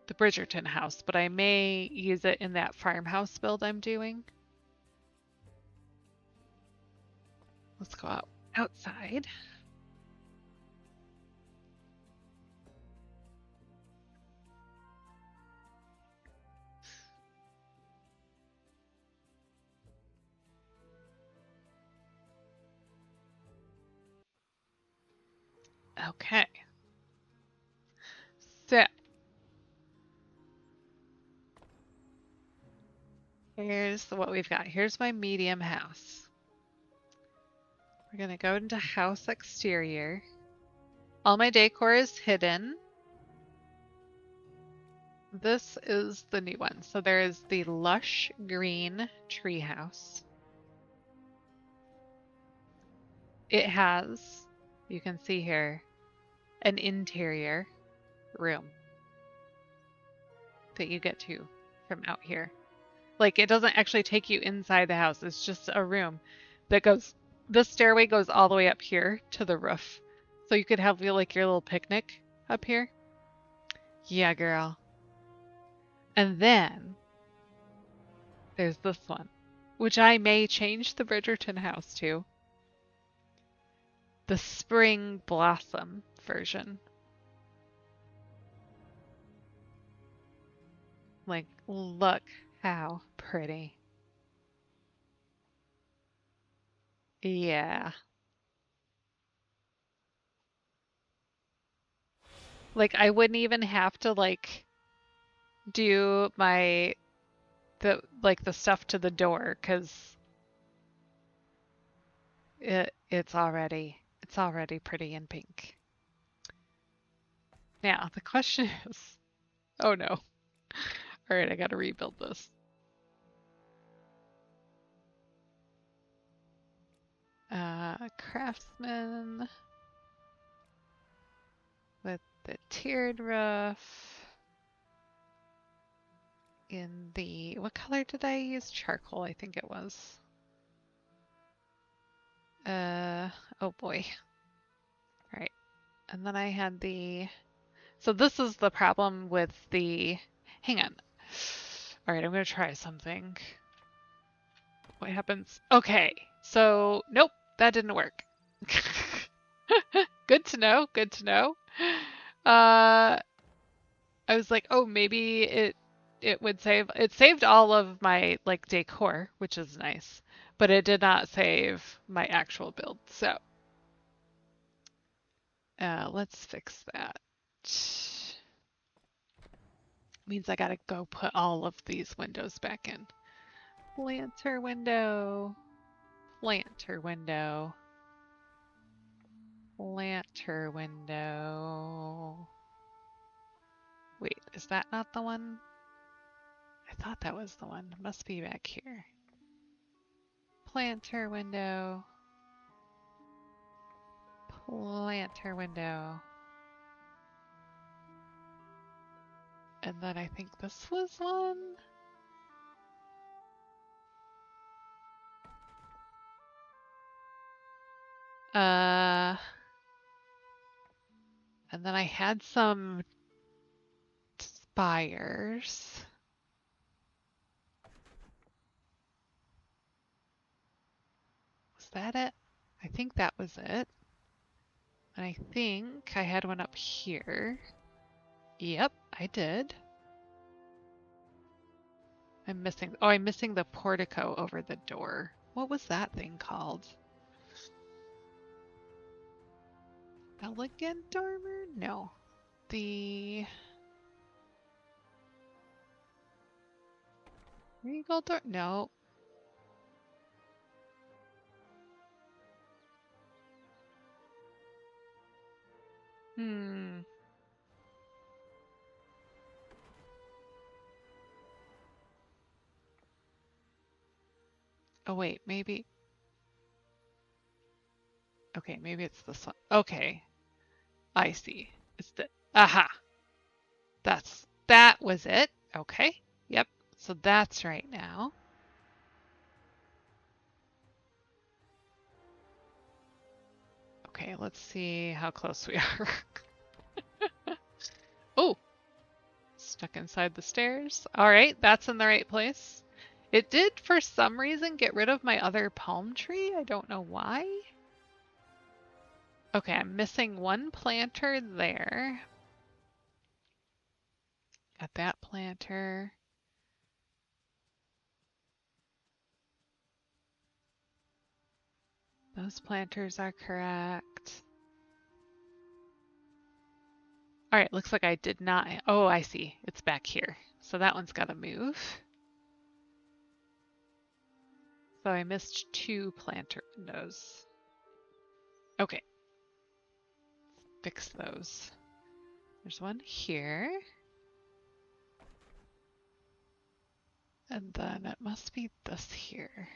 the Bridgerton house, but I may use it in that farmhouse build I'm doing. Let's go outside. Okay. So here's what we've got. Here's my medium house. We're gonna go into house exterior. All my decor is hidden. This is the new one. So there is the lush green treehouse. It has, you can see here, an interior room that you get to from out here. Like it doesn't actually take you inside the house. It's just a room that goes, the stairway goes all the way up here to the roof. So you could have like your little picnic up here. Yeah, girl. And then there's this one, which I may change the Bridgerton house to. The spring blossom version. Like, look how pretty. Yeah. Like I wouldn't even have to like do the stuff to the door because it's already pretty in pink. Now the question is, oh no. All right, I gotta rebuild this. Craftsman with the tiered roof in the, what color did I use? Charcoal, I think it was. Oh boy. All right. And then I had the, so this is the problem with the Hang on. All right, I'm gonna try something. What happens? Okay, so nope, that didn't work. Good to know. Good to know. Uh, I was like, oh, maybe it would save. It saved all of my like decor, which is nice, but it did not save my actual build. So let's fix that. Means I gotta go put all of these windows back in. Planter window. Planter window. Planter window. Wait, is that not the one? I thought that was the one. It must be back here. Planter window. Planter window. And then I think this was one. And then I had some spires. Was that it? I think that was it. And I think I had one up here. Yep, I did. I'm missing the portico over the door. What was that thing called? Elegant dormer? No. The regal door? No. Hmm. Oh wait, maybe. Okay, maybe it's this one. Okay, I see. It's the aha. That was it. Okay. Yep. So that's right now. Okay, let's see how close we are. Oh, stuck inside the stairs. All right, that's in the right place. It did, for some reason, get rid of my other palm tree. I don't know why. Okay, I'm missing one planter there. Got that planter. Those planters are correct. All right, looks like I did not. Oh, I see. It's back here. So that one's got to move. So I missed two planter windows. Okay. Fix those. There's one here. And then it must be this here.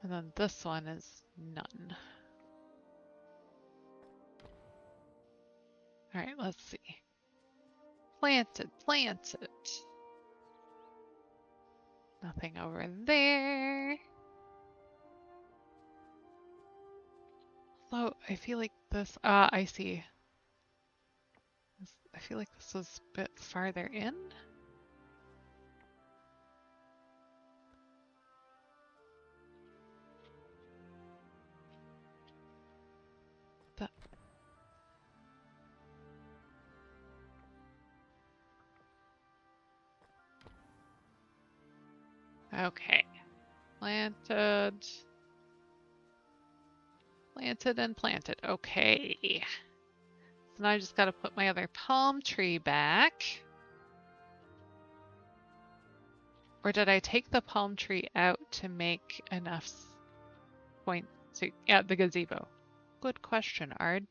And then this one is none. All right, let's see. Planted, planted. Nothing over there. So I feel like this, I see. I feel like this was a bit farther in. The, okay. Planted. Planted and planted. Okay. So now I just gotta put my other palm tree back. Or did I take the palm tree out to make enough points to add the gazebo? Good question, Ard.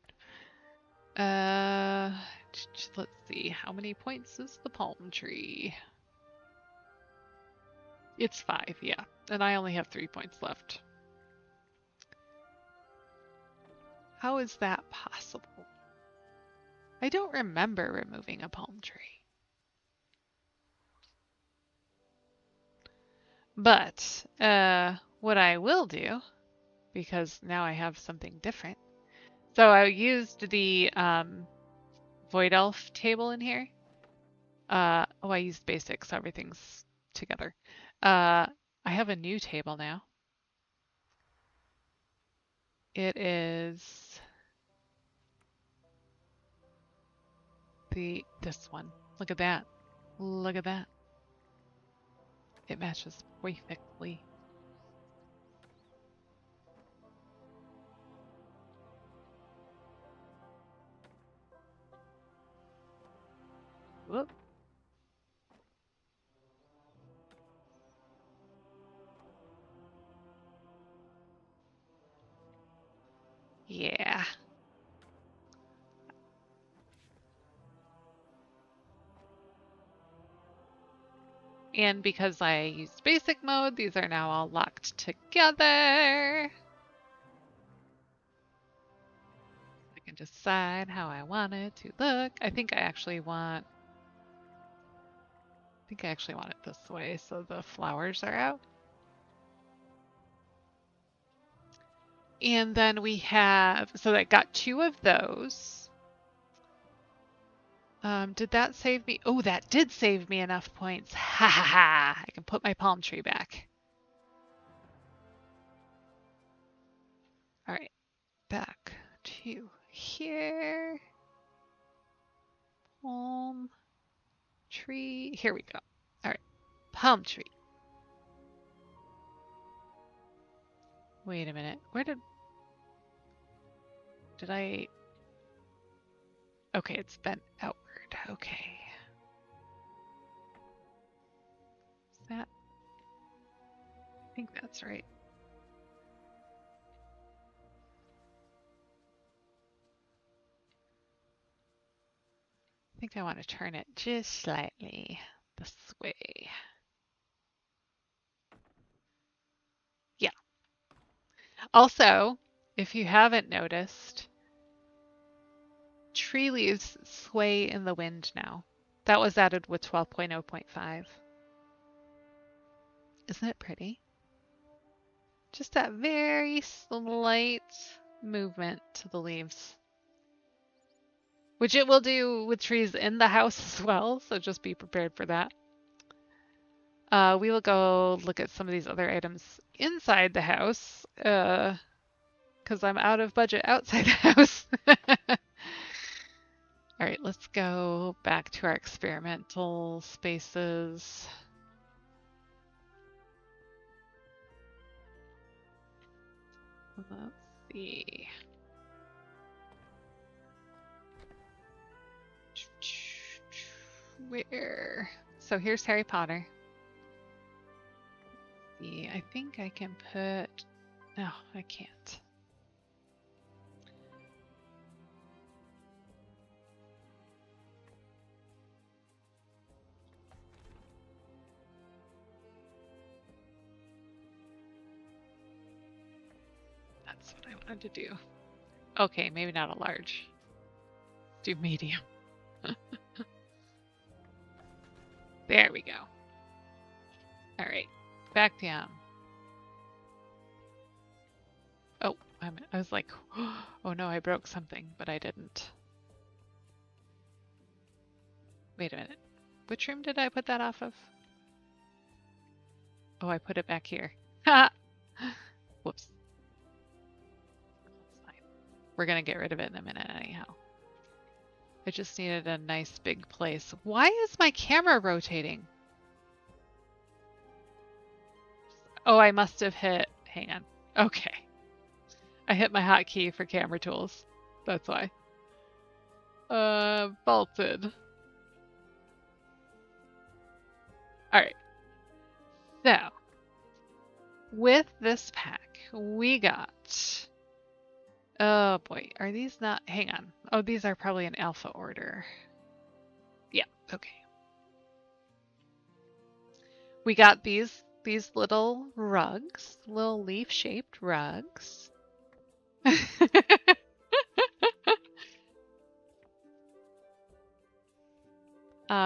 Let's see. How many points is the palm tree? It's 5, yeah. And I only have 3 points left. How is that possible? I don't remember removing a palm tree. But what I will do, because now I have something different. So I used the Void Elf table in here. Oh, I used basic, so everything's together. I have a new table now. It is this one. Look at that. Look at that. It matches perfectly. Whoop. Yeah. And because I used basic mode, these are now all locked together. I can decide how I want it to look. I think I actually want it this way so the flowers are out. And then we have, so I got 2 of those. Did that save me? Oh, that did save me enough points. Ha ha ha! I can put my palm tree back. All right, back to here. Palm tree. Here we go. All right, palm tree. Wait a minute. Where did I? Okay, it's bent outward. Okay. Is that? I think that's right. I think I want to turn it just slightly this way. Yeah. Also, if you haven't noticed, tree leaves sway in the wind now. That was added with 12.0.5. Isn't it pretty? Just that very slight movement to the leaves. Which it will do with trees in the house as well, so just be prepared for that. We will go look at some of these other items inside the house, because I'm out of budget outside the house. All right, let's go back to our experimental spaces. Let's see. Where? So here's Harry Potter. Let's see, I think I can put... No, I can't. That's what I wanted to do. Okay, maybe not a large. Do medium. There we go. All right, back down. Oh, I was like, oh no, I broke something, but I didn't. Wait a minute. Which room did I put that off of? Oh, I put it back here. Ha! Whoops. That's fine. We're gonna get rid of it in a minute anyhow. I just needed a nice big place. Why is my camera rotating? Oh, I must have hit, hang on. Okay. I hit my hotkey for camera tools. That's why. Vaulted. Alright. So, with this pack, we got... Oh boy, are these not... Hang on. Oh, these are probably in alpha order. Yeah, okay. We got these little rugs, little leaf-shaped rugs.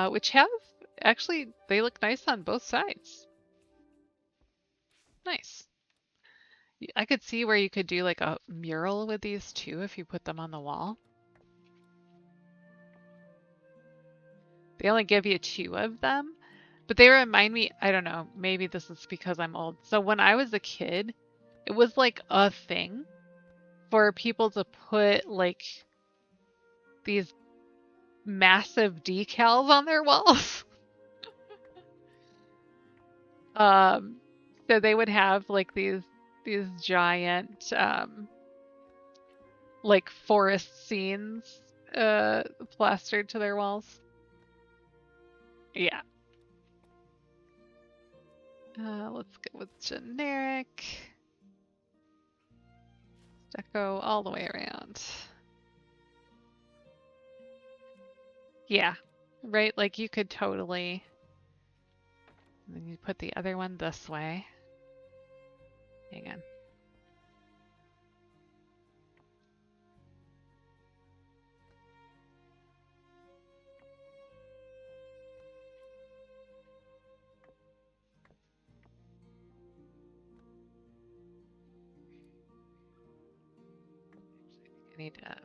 Which have... Actually, they look nice on both sides. Nice. I could see where you could do like a mural with these too if you put them on the wall. They only give you 2 of them, but they remind me, I don't know, maybe this is because I'm old. So when I was a kid, it was like a thing for people to put like these massive decals on their walls. Um, so they would have like these giant like forest scenes plastered to their walls. Yeah. Let's go with generic. Deco all the way around. Yeah. Right? Like you could totally. And then you put the other one this way. Hang on. I need to.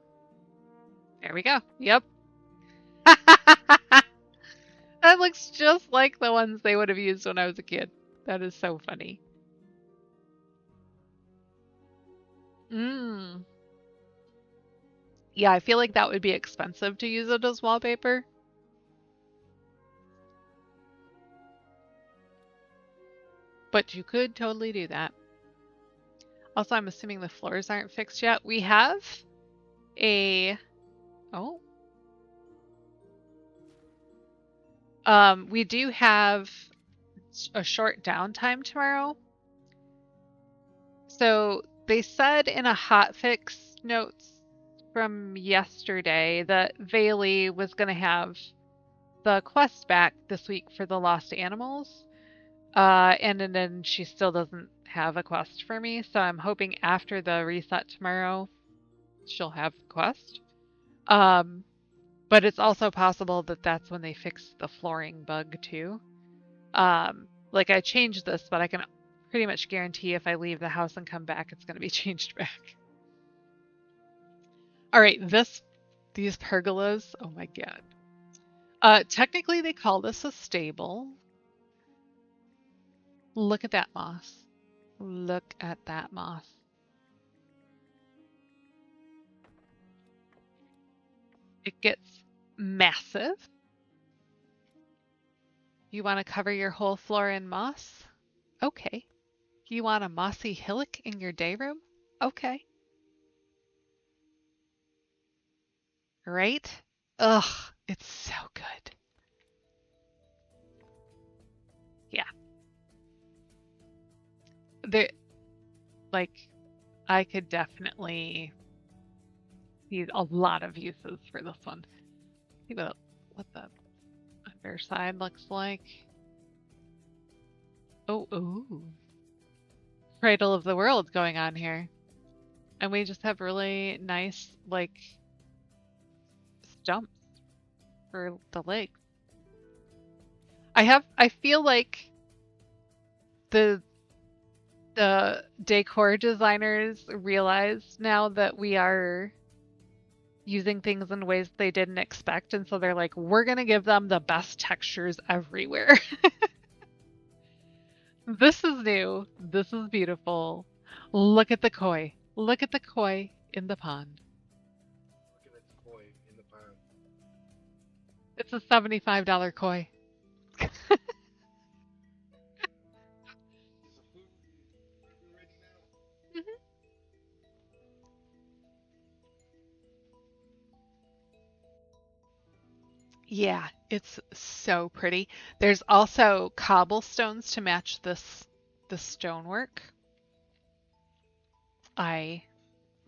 There we go. Yep. That looks just like the ones they would have used when I was a kid. That is so funny. Mm. Yeah, I feel like that would be expensive to use it as wallpaper. But you could totally do that. Also, I'm assuming the floors aren't fixed yet. We have a... Oh. We do have a short downtime tomorrow. So they said in a hotfix notes from yesterday that Vaylee was going to have the quest back this week for the lost animals. And then she still doesn't have a quest for me, so I'm hoping after the reset tomorrow she'll have the quest. But it's also possible that that's when they fix the flooring bug too. Like I changed this, but I can pretty much guarantee if I leave the house and come back, it's going to be changed back. All right, these pergolas, oh my god. Technically they call this a stable. Look at that moss. Look at that moss. It gets massive. You want to cover your whole floor in moss? Okay. You want a mossy hillock in your day room? Okay. Right? Ugh, it's so good. Yeah. There, like, I could definitely see a lot of uses for this one. See what the underside looks like. Oh, ooh. Cradle of the world going on here. And we just have really nice, like, stumps for the legs. I feel like the decor designers realize now that we are using things in ways they didn't expect, and so they're like, we're gonna give them the best textures everywhere. This is new. This is beautiful. Look at the koi. Look at the koi in the pond. Looking at the koi in the pond. It's a $75 koi. Is the food ready now? Mhm. Yeah, it's so pretty. There's also cobblestones to match the stonework. I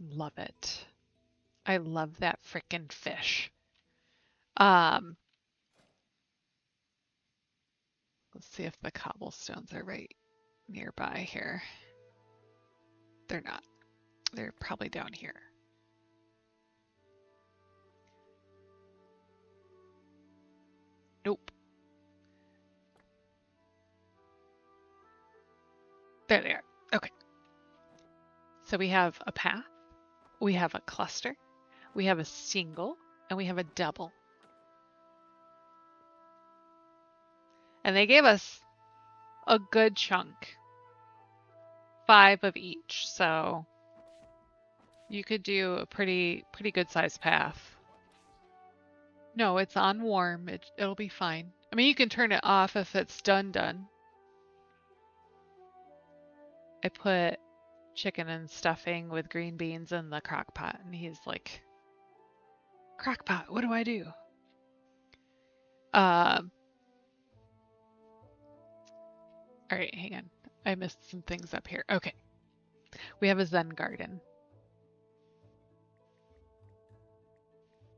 love it. I love that frickin' fish. Um, let's see if the cobblestones are right nearby here. They're not. They're probably down here. Nope. There they are. Okay. So we have a path, we have a cluster, we have a single, and we have a double. And they gave us a good chunk. 5 of each, so you could do a pretty good sized path. No, it's on warm. It'll be fine. I mean, you can turn it off if it's done. I put chicken and stuffing with green beans in the crock pot, and he's like, crock pot, what do I do? All right, hang on. I missed some things up here. Okay. We have a Zen garden.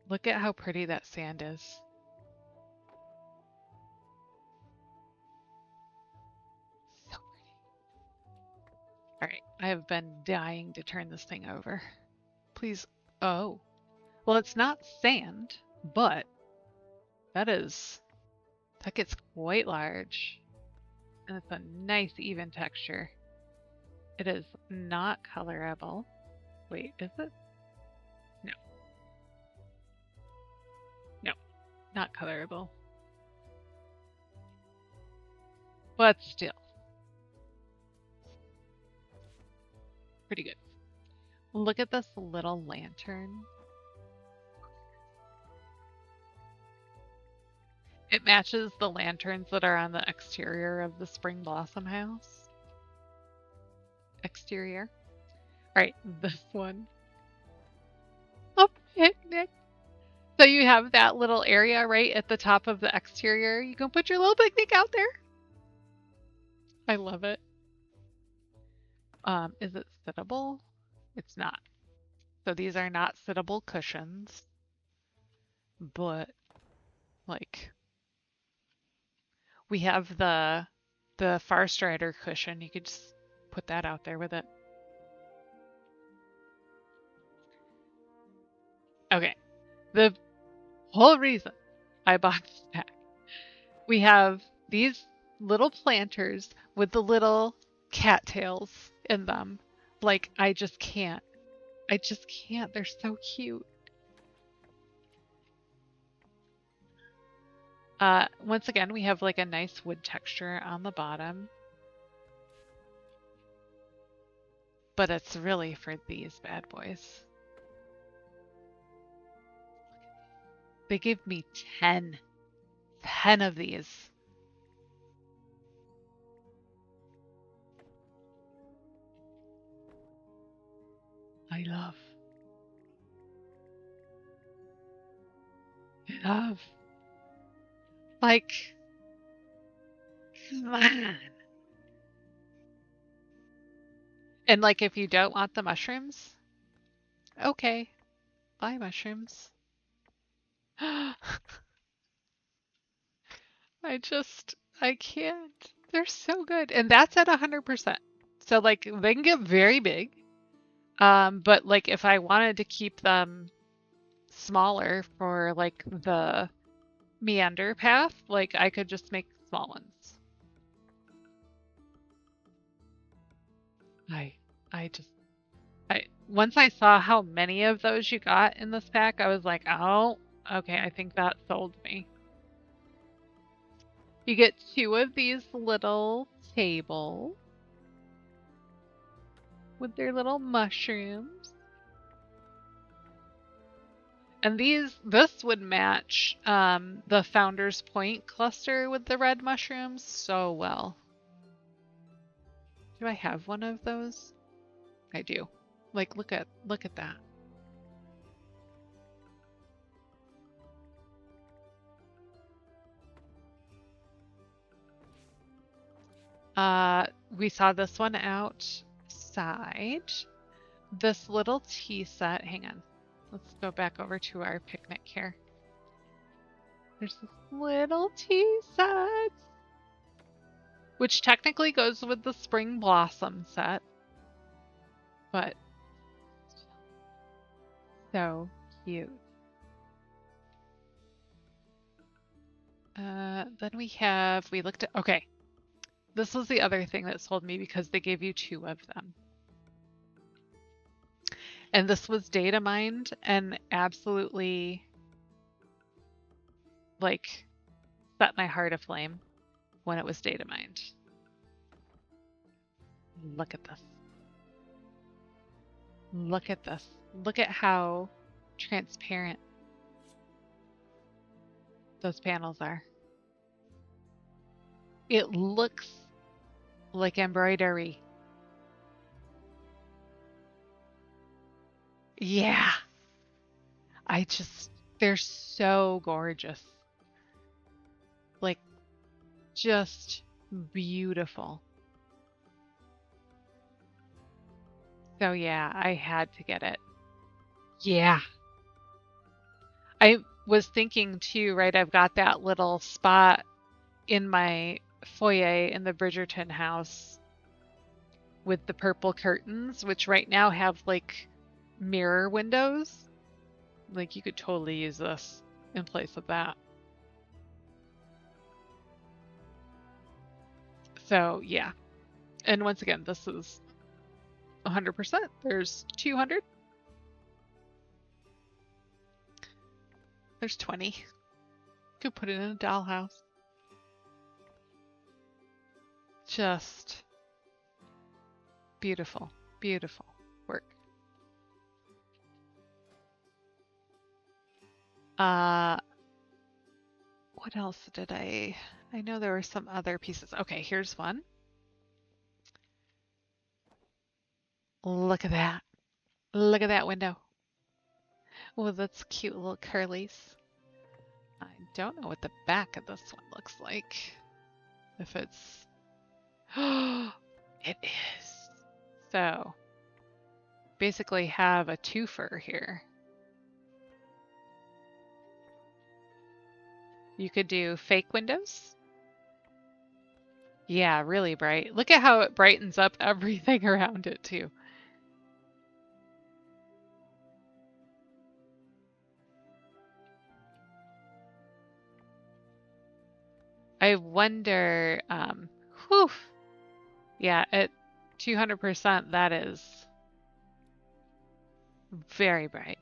Look at how pretty that sand is. So pretty. All right, I have been dying to turn this thing over. Please. Oh. Well, it's not sand, but that gets quite large. And it's a nice even texture. It is not colorable. Wait, is it? No. No, not colorable. But still. Pretty good. Look at this little lantern. It matches the lanterns that are on the exterior of the Spring Blossom house. Exterior. Alright, this one. A picnic. So you have that little area right at the top of the exterior. You can put your little picnic out there. I love it. Is it sittable? It's not. So these are not sittable cushions. But, like, we have the Far Strider cushion. You could just put that out there with it. Okay. The whole reason I bought this pack. We have these little planters with the little cattails in them. Like, I just can't. I just can't. They're so cute. Once again, we have like a nice wood texture on the bottom. But it's really for these bad boys. They gave me 10. 10 of these. I love. Like, come on. And like, if you don't want the mushrooms, okay, buy mushrooms. I can't. They're so good. And that's at 100%. So like, they can get very big. But like, if I wanted to keep them smaller for like the meander path, like I could just make small ones. Once I saw how many of those you got in this pack, I was like, oh, okay, I think that sold me. You get 2 of these little tables with their little mushrooms. And this would match the Founder's Point cluster with the red mushrooms so well. Do I have one of those? I do. Like, look at that. We saw this one outside. This little tea set. Hang on. Let's go back over to our picnic here. There's this little tea set, which technically goes with the Spring Blossom set. But so cute. Then we looked at, okay. This was the other thing that sold me because they gave you 2 of them. And this was data mined and absolutely like set my heart aflame when it was data mined. Look at this. Look at this. Look at how transparent those panels are. It looks like embroidery. Yeah. They're so gorgeous. Like, just beautiful. So yeah, I had to get it. Yeah. I was thinking too, right? I've got that little spot in my foyer in the Bridgerton house with the purple curtains, which right now have like mirror windows. Like you could totally use this in place of that. So yeah. And once again, this is 100%. There's 200. There's 20. Could put it in a dollhouse. Just beautiful, beautiful work. What else did I know there were some other pieces. Okay, here's one. Look at that. Look at that window. Oh, that's cute little curlies. I don't know what the back of this one looks like. If it's... it is. So, basically have a twofer here. You could do fake windows. Yeah, really bright. Look at how it brightens up everything around it too. I wonder, whew. Yeah, at 200%, that is very bright.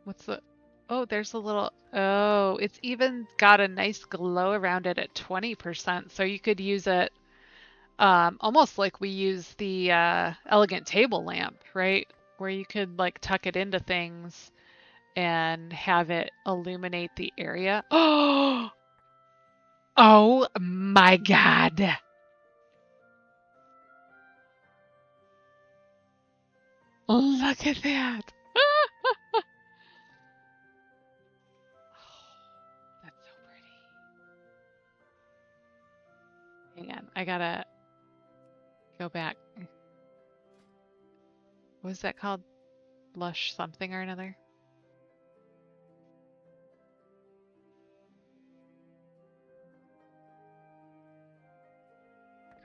What's the, oh, there's a little, oh, it's even got a nice glow around it at 20%. So you could use it almost like we use the elegant table lamp, right? Where you could like tuck it into things and have it illuminate the area. Oh, oh my God. Look at that. That's so pretty. Hang on, I gotta go back. What is that called? Lush something or another?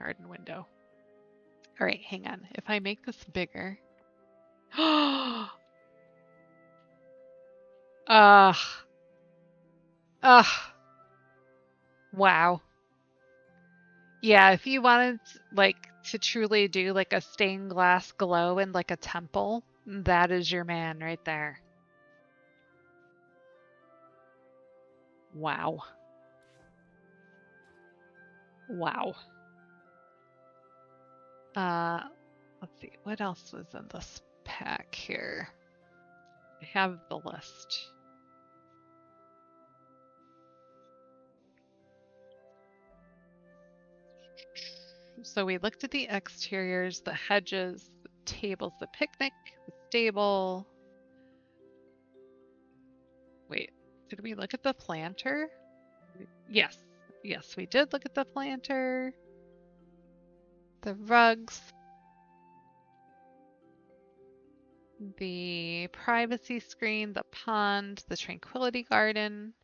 Garden window. All right, hang on. If I make this bigger. Ugh. Ugh. Wow. Yeah, if you wanted like to truly do like a stained glass glow in like a temple, that is your man right there. Wow. Wow. Uh, let's see. What else was in this pack here? I have the list. So we looked at the exteriors, the hedges, the tables, the picnic, the stable. Wait, did we look at the planter? Yes. Yes, we did look at the planter. The rugs. The privacy screen, the pond, the tranquility garden.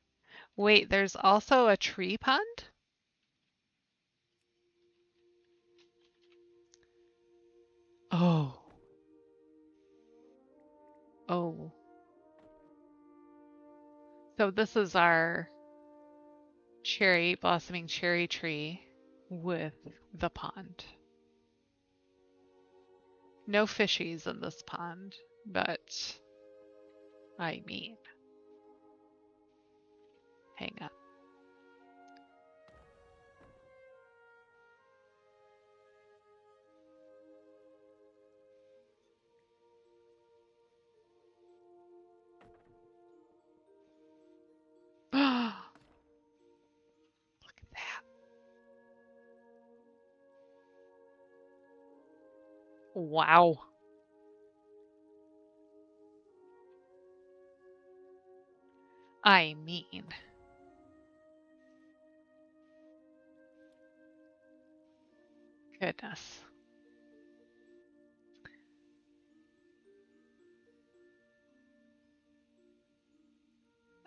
Wait, there's also a tree pond? Oh. Oh. So this is our blossoming cherry tree with the pond. No fishies in this pond, but I mean, hang on. Wow. I mean, goodness.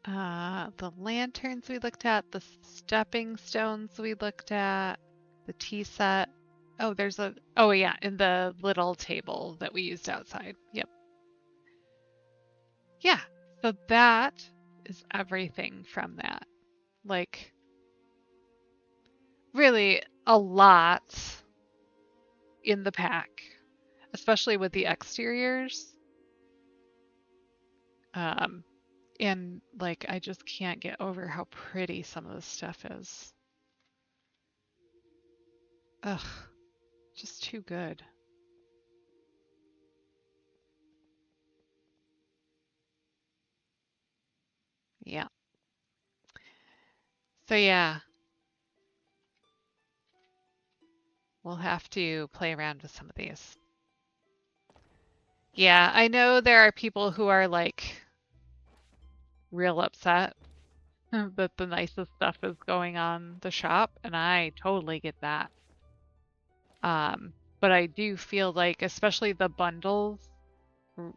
The lanterns we looked at, the stepping stones we looked at, the tea set. Oh, oh yeah, in the little table that we used outside. Yep. Yeah. So that is everything from that. Like, really a lot in the pack, especially with the exteriors. Um, and like, I just can't get over how pretty some of this stuff is. Ugh, just too good. Yeah. So yeah, we'll have to play around with some of these. Yeah, I know there are people who are like real upset that the nicest stuff is going on the shop, and I totally get that. But I do feel like, especially the bundles,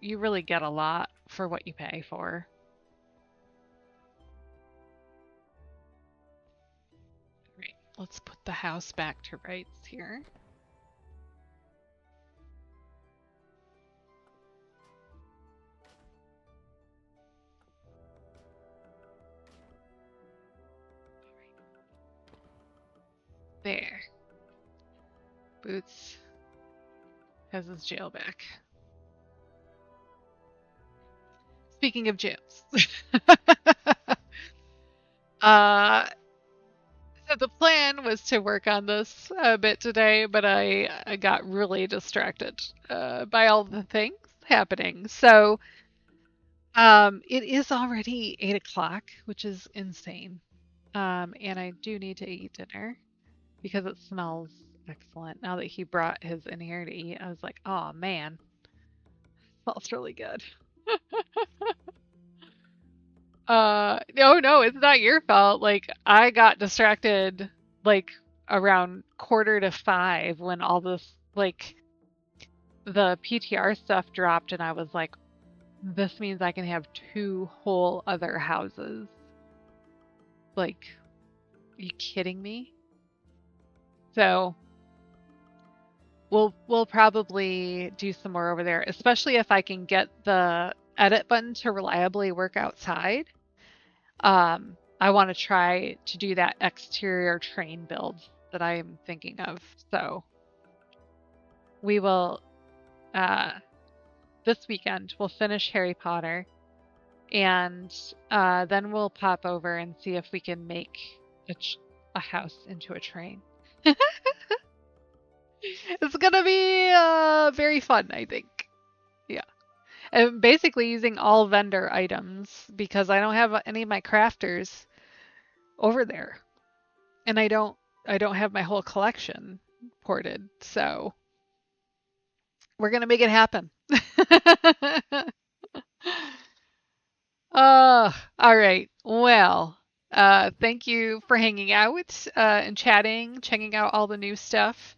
you really get a lot for what you pay for. Right, let's put the house back to rights here. There. Boots has his jail back. Speaking of jails. So the plan was to work on this a bit today, but I got really distracted by all the things happening. So it is already 8 o'clock, which is insane. And I do need to eat dinner because it smells excellent. Now that he brought his in here to eat, I was like, oh man, smells really good. No, it's not your fault. Like, I got distracted, like, around 4:45 when all this, like, the PTR stuff dropped, and I was like, this means I can have 2 whole other houses. Like, are you kidding me? So, we'll probably do some more over there, especially if I can get the edit button to reliably work outside. I want to try to do that exterior train build that I'm thinking of. So we will, this weekend, we'll finish Harry Potter, and then we'll pop over and see if we can make a house into a train. It's gonna be very fun, I think. Yeah. And basically using all vendor items because I don't have any of my crafters over there. And I don't have my whole collection ported. So we're gonna make it happen. All right. Well, thank you for hanging out and chatting, checking out all the new stuff.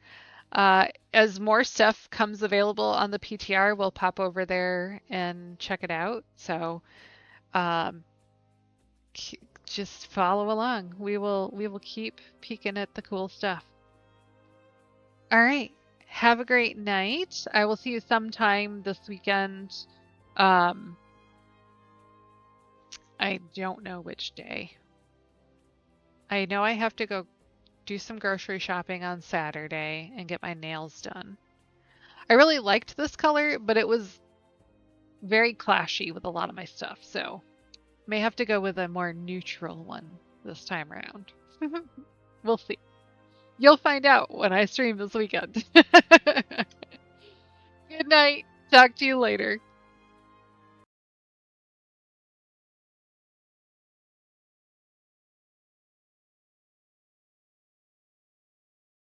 As more stuff comes available on the PTR, we'll pop over there and check it out. So, um, just follow along. We will keep peeking at the cool stuff. All right. Have a great night. I will see you sometime this weekend. I don't know which day. I know I have to go do some grocery shopping on Saturday and get my nails done. I really liked this color, but it was very clashy with a lot of my stuff, so may have to go with a more neutral one this time around. We'll see. You'll find out when I stream this weekend. Good night. Talk to you later.